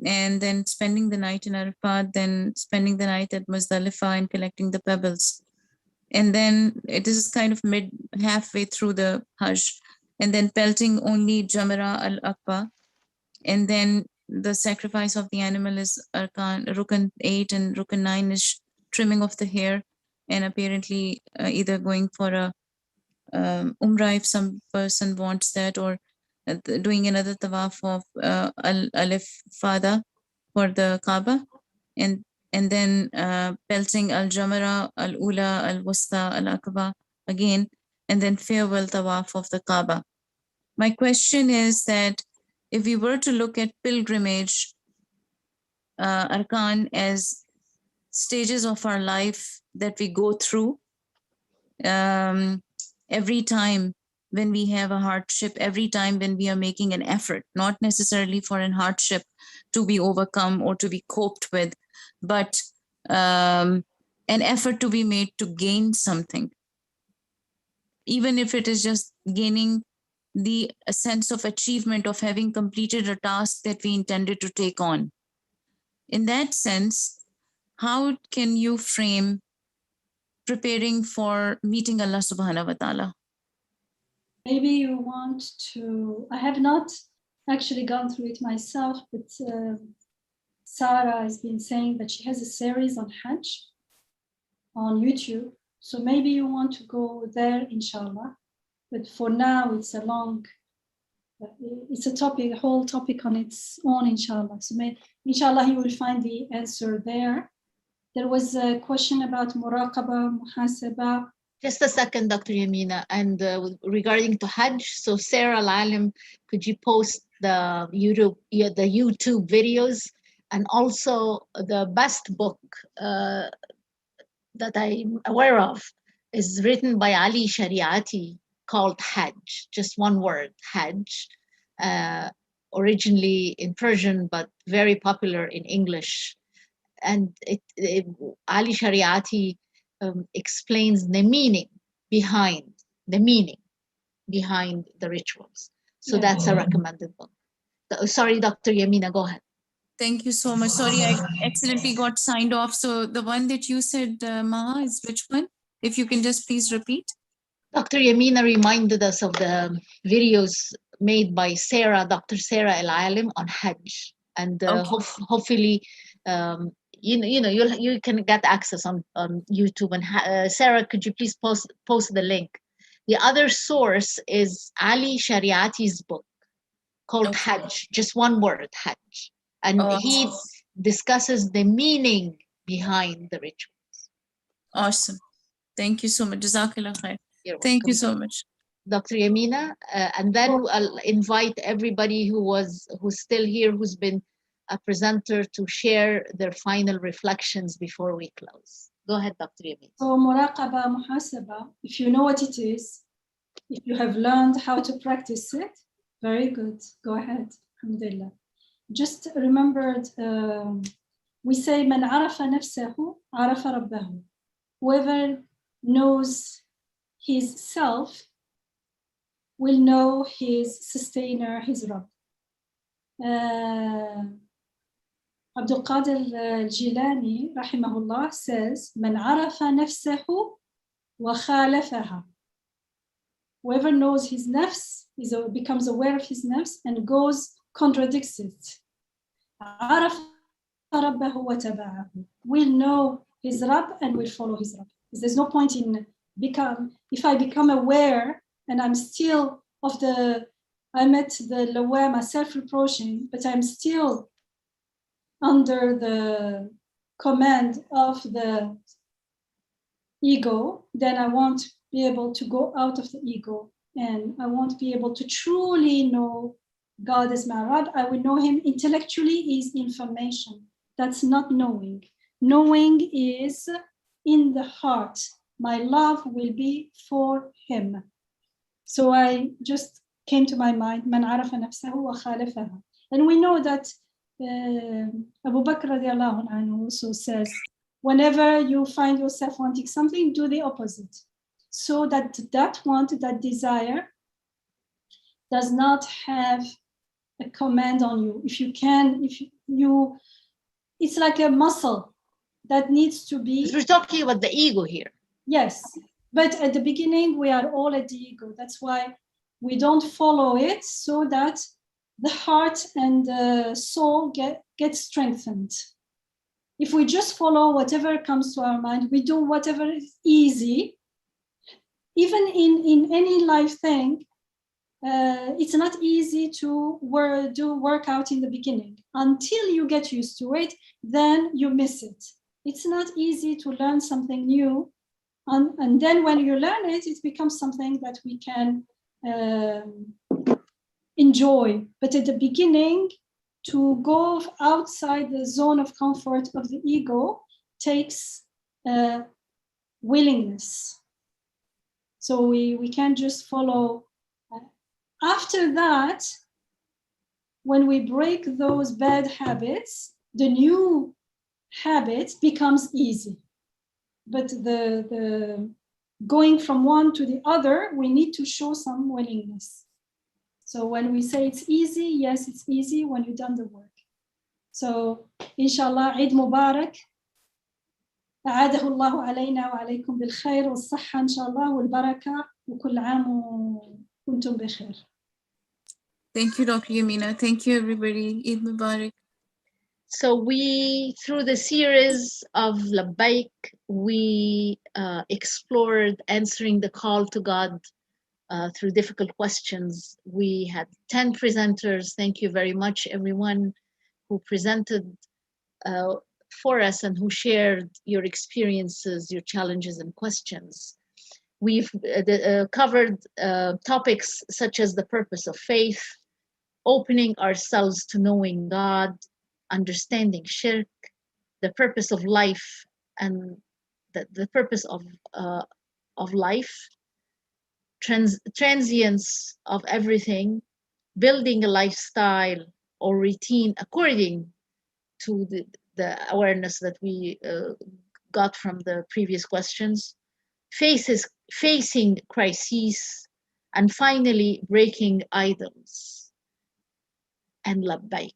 and then spending the night in Arafat, then spending the night at Muzdalifah and collecting the pebbles. And then it is kind of halfway through the Hajj, and then pelting only Jamra al-Aqba. And then the sacrifice of the animal is Rukn 8, and Rukn 9 is trimming of the hair, and apparently either going for a Umrah if some person wants that, or doing another tawaf of al-Ifada for the Kaaba, and then pelting al-Jamra, al-Ula, al-Wusta, al-Aqaba again, and then farewell tawaf of the Kaaba. My question is that if we were to look at pilgrimage arkan as stages of our life that we go through, every time when we have a hardship, every time when we are making an effort, not necessarily for an hardship to be overcome or to be coped with, but an effort to be made to gain something, even if it is just gaining the sense of achievement of having completed a task that we intended to take on. In that sense, how can you frame preparing for meeting Allah subhanahu wa ta'ala? Maybe you want to, I have not actually gone through it myself, but Sarah has been saying that she has a series on Hajj on YouTube. So maybe you want to go there, inshallah. But for now, it's a topic, a whole topic on its own, inshallah. So inshallah, you will find the answer there. There was a question about muraqaba, muhasaba. Just a second, Dr. Yamina, and regarding to Hajj, so Sarah Al-Alim, could you post the YouTube videos, and also the best book that I'm aware of is written by Ali Shariati called Hajj, just one word, Hajj, originally in Persian, but very popular in English. And Ali Shariati explains the meaning behind the rituals. So that's a recommended book. Sorry, Dr. Yamina, go ahead. Thank you so much. Sorry, I accidentally got signed off. So the one that you said, Maha, is which one? If you can just please repeat. Dr. Yamina reminded us of the videos made by Dr. Sarah Al-Alim on Hajj. And hopefully, you can get access on YouTube. And Sarah, could you please post the link? The other source is Ali Shariati's book called Hajj, just one word, Hajj. And he discusses the meaning behind the rituals. Awesome. Thank you so much. Jazakallah khair. Thank you so much. Dr. Yamina, and then I'll invite everybody who's still here, who's been a presenter, to share their final reflections before we close. Go ahead, Dr. Yamina. So muraqaba, muhasaba, if you know what it is, if you have learned how to practice it, very good. Go ahead. Alhamdulillah. Just remembered, we say, man arafa nafsahu, arafa rabbahu. Whoever knows his self will know his sustainer, his Rabb. Abdul Qadir al-Jilani, rahimahullah, says, man arafa nafsahu wa khalafaha. Whoever knows his nafs becomes aware of his nafs and contradicts it. Arafa rabbahu wa taba'ahu. Will know his Rabb and will follow his Rabb. There's no point in if I become aware and I'm still I'm at the lawama, self-reproaching, but I'm still under the command of the ego, then I won't be able to go out of the ego, and I won't be able to truly know God as my Rabb. I will know him intellectually is information. That's not knowing. Knowing is in the heart. My love will be for him. So I just came to my mind, man arafa nafsahu wa khalafaha. And we know that Abu Bakr radiallahu anhu also says, whenever you find yourself wanting something, do the opposite. So that that desire does not have a command on you. It's like a muscle that needs to be. We're talking about the ego here. Yes, but at the beginning, we are all at the ego. That's why we don't follow it, so that the heart and the soul get strengthened. If we just follow whatever comes to our mind, we do whatever is easy, even in any life thing, it's not easy to do workout in the beginning. Until you get used to it, then you miss it. It's not easy to learn something new. And then when you learn it, it becomes something that we can enjoy. But at the beginning, to go outside the zone of comfort of the ego takes willingness. So we can't just follow. After that, when we break those bad habits, the new habit becomes easy. But the going from one to the other, we need to show some willingness. So when we say it's easy, yes, it's easy when you've done the work. So inshallah, Eid Mubarak. أعاده الله علينا وعليكم بالخير والصحة إن شاء الله والبركة وكل عام وكنتم بخير. Thank you, Dr. Yamina. Thank you, everybody. Eid Mubarak. So we, through the series of Labbayk, we explored answering the call to God through difficult questions. We had 10 presenters. Thank you very much, everyone who presented for us and who shared your experiences, your challenges and questions. We've covered topics such as the purpose of faith, opening ourselves to knowing God, understanding shirk, the purpose of life, and the purpose of life, transience of everything, building a lifestyle or routine according to the awareness that we got from the previous questions, facing crises, and finally breaking idols, and Labbayk,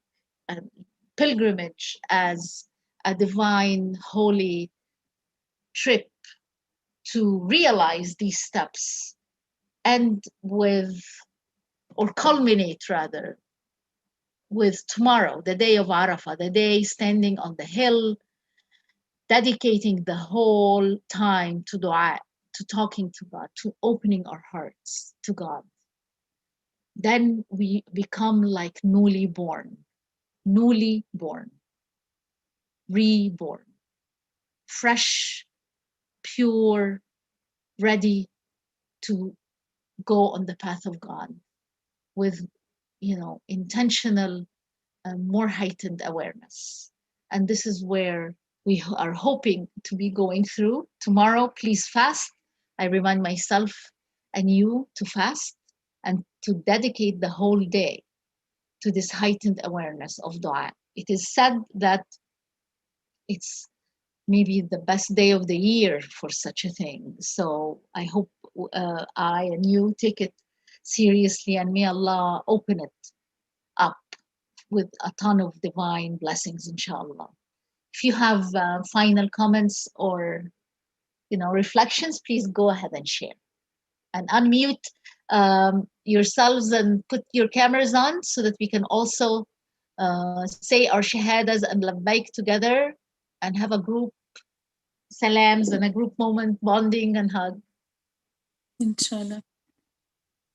and pilgrimage as a divine holy trip to realize these steps, and with, or culminate rather, with tomorrow, the day of Arafah, the day standing on the hill, dedicating the whole time to dua, to talking to God, to opening our hearts to God. Then we become like newly born, reborn, fresh, pure, ready to go on the path of God with, intentional, more heightened awareness. And this is where we are hoping to be going through. Tomorrow, please fast. I remind myself and you to fast and to dedicate the whole day to this heightened awareness of dua. It is said that it's maybe the best day of the year for such a thing. So I hope I and you take it seriously, and may Allah open it up with a ton of divine blessings, inshallah. If you have final comments or reflections, please go ahead and share. And unmute yourselves and put your cameras on so that we can also say our shahadas and labbaik together and have a group salams and a group moment, bonding and hug. Inshallah.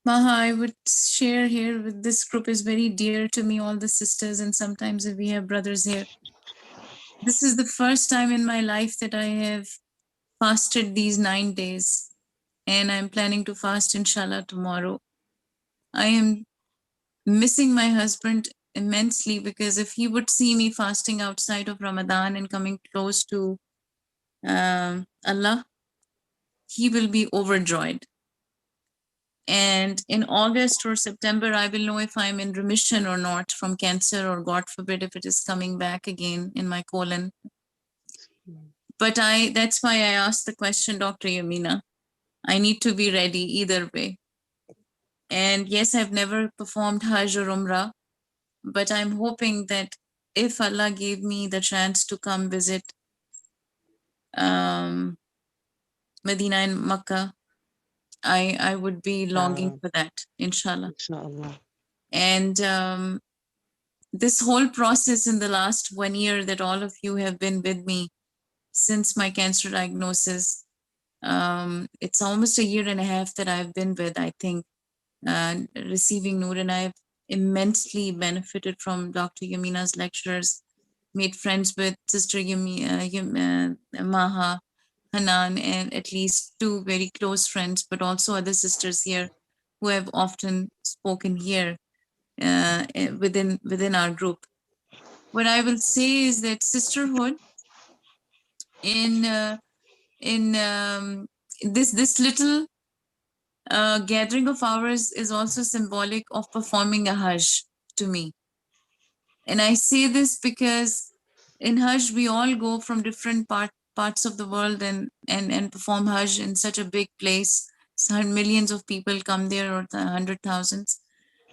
Maha, I would share here with this group is very dear to me, all the sisters, and sometimes we have brothers here. This is the first time in my life that I have fasted these 9 days, and I'm planning to fast inshallah tomorrow. I am missing my husband immensely, because if he would see me fasting outside of Ramadan and coming close to Allah, he will be overjoyed. And in August or September, I will know if I'm in remission or not from cancer, or God forbid if it is coming back again in my colon. But that's why I asked the question, Dr. Yamina. I need to be ready either way. And yes, I've never performed Hajj or Umrah, but I'm hoping that if Allah gave me the chance to come visit Medina and Makkah, I would be longing for that, inshallah. Inshallah. And this whole process in the last 1 year that all of you have been with me since my cancer diagnosis, it's almost 1.5 years that I've been with, I think, receiving Noor, and I've immensely benefited from Dr. Yamina's lectures, made friends with Sister Maha, Hanan, and at least 2 very close friends, but also other sisters here who have often spoken here within our group. What I will say is that sisterhood in this little gathering of ours is also symbolic of performing a Hajj to me. And I say this because in Hajj, we all go from different parts of the world and perform Hajj in such a big place. So millions of people come there, or 100,000s.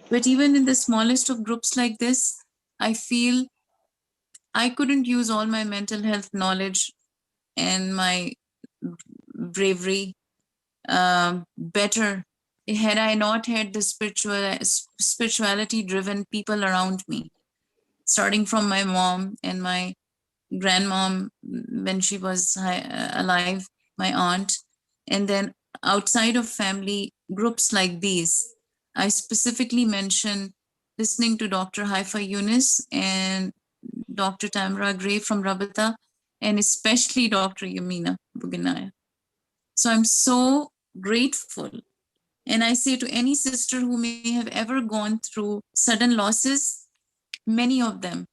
But even in the smallest of groups like this, I feel I couldn't use all my mental health knowledge and my bravery better had I not had the spirituality driven people around me, starting from my mom and my grandmom when she was alive, my aunt, and then outside of family groups like these. I specifically mention listening to Dr. Haifa Yunus and Dr. Tamara Gray from Rabata, and especially Dr. Yamina Buginaya. So I'm so grateful. And I say to any sister who may have ever gone through sudden losses, many of them,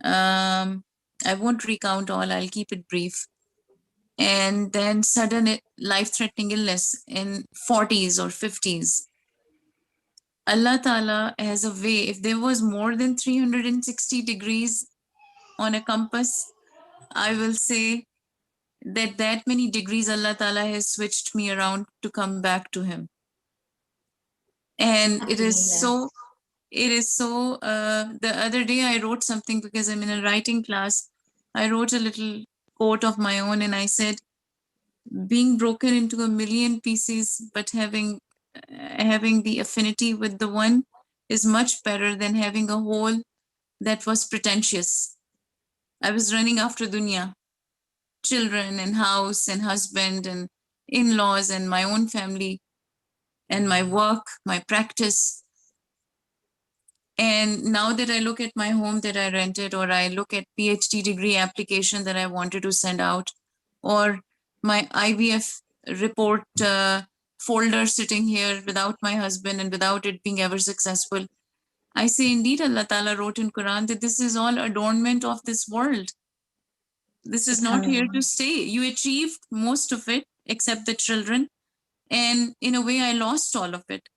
I won't recount all, I'll keep it brief. And then sudden life-threatening illness in 40s or 50s. Allah Ta'ala has a way, if there was more than 360 degrees on a compass, I will say that many degrees Allah Ta'ala has switched me around to come back to Him. And it is so, the other day I wrote something because I'm in a writing class. I wrote a little quote of my own and I said, being broken into a million pieces, but having the affinity with the one is much better than having a whole that was pretentious. I was running after dunya, children and house and husband and in-laws and my own family and my work, my practice. And now that I look at my home that I rented, or I look at PhD degree application that I wanted to send out, or my IVF report folder sitting here without my husband and without it being ever successful, I say indeed Allah Ta'ala wrote in Quran that this is all adornment of this world. This is not here to stay. You achieved most of it except the children. And in a way, I lost all of it.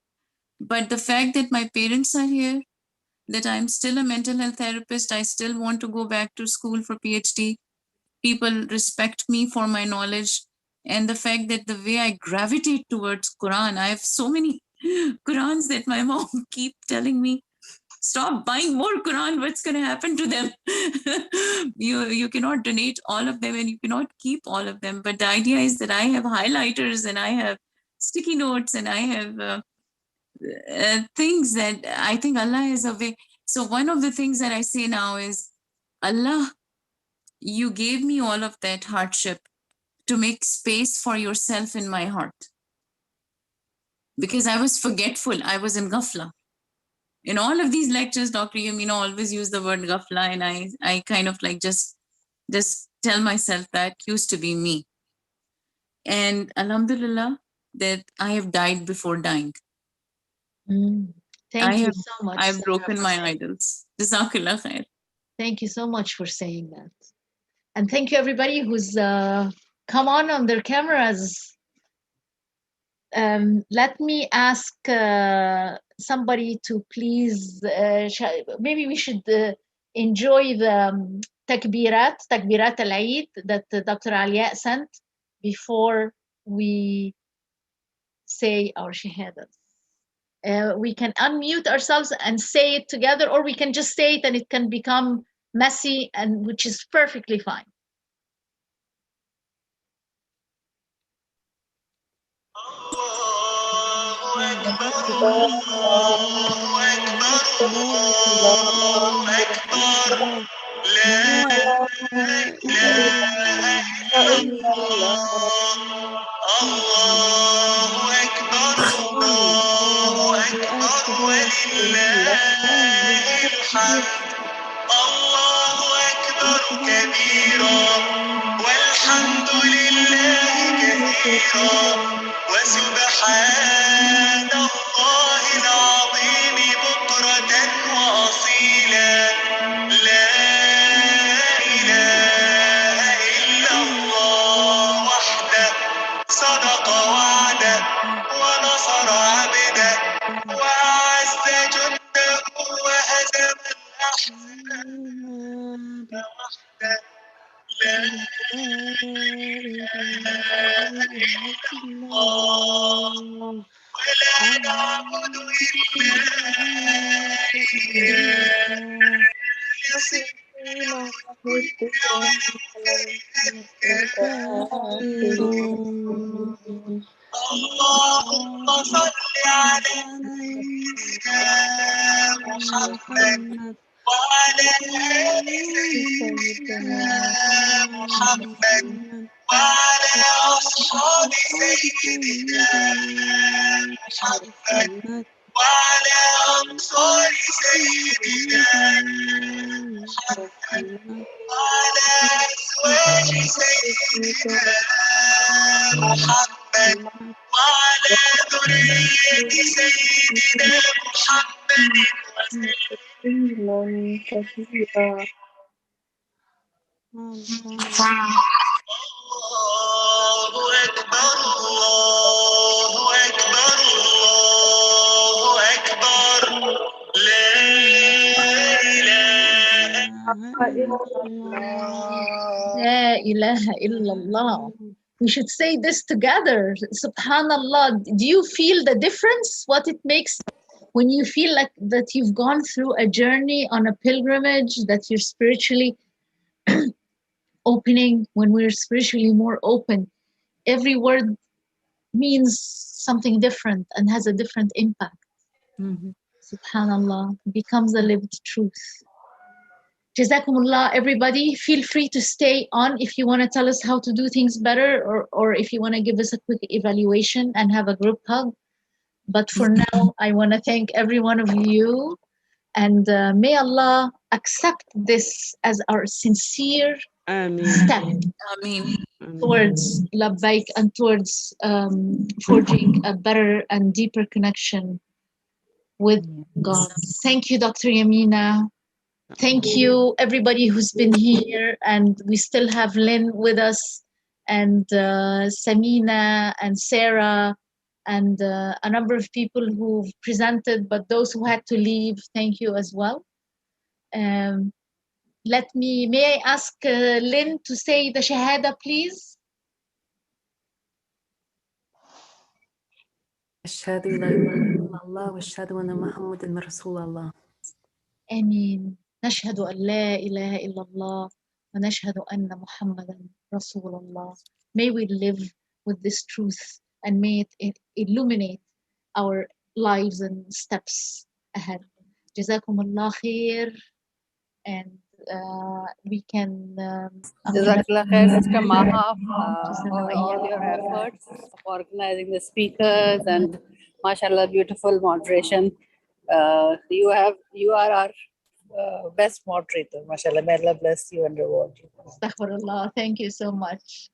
But the fact that my parents are here, that I'm still a mental health therapist, I still want to go back to school for PhD. People respect me for my knowledge. And the fact that the way I gravitate towards Quran, I have so many Qurans that my mom keep telling me, stop buying more Quran, what's going to happen to them? You cannot donate all of them and you cannot keep all of them. But the idea is that I have highlighters and I have sticky notes and I have things that I think Allah is a way. So one of the things that I say now is, Allah, you gave me all of that hardship to make space for yourself in my heart. Because I was forgetful, I was in ghafla. In all of these lectures, Dr. Yamina always use the word ghafla, and I kind of like just tell myself that used to be me. And alhamdulillah, that I have died before dying. Thank you so much. I've broken my idols. Jazakallah khair. Thank you so much for saying that. And thank you everybody who's come on their cameras. Let me ask somebody to please, maybe we should enjoy the takbirat al-Eid that Dr. Alia sent before we say our shahadas. We can unmute ourselves and say it together, or we can just say it and it can become messy, and which is perfectly fine. الله أكبر كبيرا والحمد لله كثيرا وسبحان الله العظيم بكرة وأصيلا لا إله إلا الله وحده صدق وعده ونصر عبده وأعز جنده وهزم الأحزاب وحده لا إله إلا الله ولا نعبد إلا إياه اللهم صل على سيدنا محمد وعلى آل سيدنا محمد وعلى أصحاب سيدنا محمد وعلى أنصار سيدنا محمد وعلى أزواج سيدنا محمد وعلى ذرية سيدنا محمد وسلم كثيرا. الله أكبر الله أكبر الله أكبر لا إله إلا الله. La ilaha illallah. We should say this together. Subhanallah. Do you feel the difference? What it makes when you feel like that you've gone through a journey on a pilgrimage, that you're spiritually opening, when we're spiritually more open, every word means something different and has a different impact. Subhanallah, becomes a lived truth. Jazakumullah, everybody. Feel free to stay on if you want to tell us how to do things better, or if you want to give us a quick evaluation and have a group hug. But for now, I want to thank every one of you, and may Allah accept this as our sincere step towards Labbayk and towards forging a better and deeper connection with God. Thank you, Dr. Yamina. Thank you, everybody who's been here. And we still have Lynn with us, and Samina and Sarah, and a number of people who've presented, but those who had to leave, thank you as well. May I ask Lynn to say the Shahada, please? أشهد لا إله إلا الله وأشهد أن محمدا رسول الله. آمين. نشهد أن لا إله إلا الله ونشهد أن محمدا رسول الله. May we live with this truth, and may it illuminate our lives and steps ahead. Jazakumullah khair, and we can Jazakallah khair, Sister Maha, for all your efforts of organizing the speakers and mashallah, beautiful moderation. You are our best moderator, mashallah. May Allah bless you and reward you. Astaghfirullah. Thank you so much.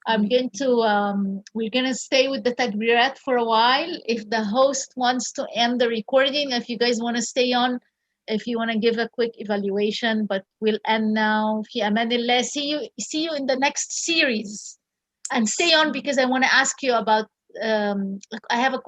We're going to stay with the takbirat for a while. If the host wants to end the recording, if you guys want to stay on, if you want to give a quick evaluation, but we'll end now. Fi amanillah. See you in the next series. And stay on, because I want to ask you about, I have a question.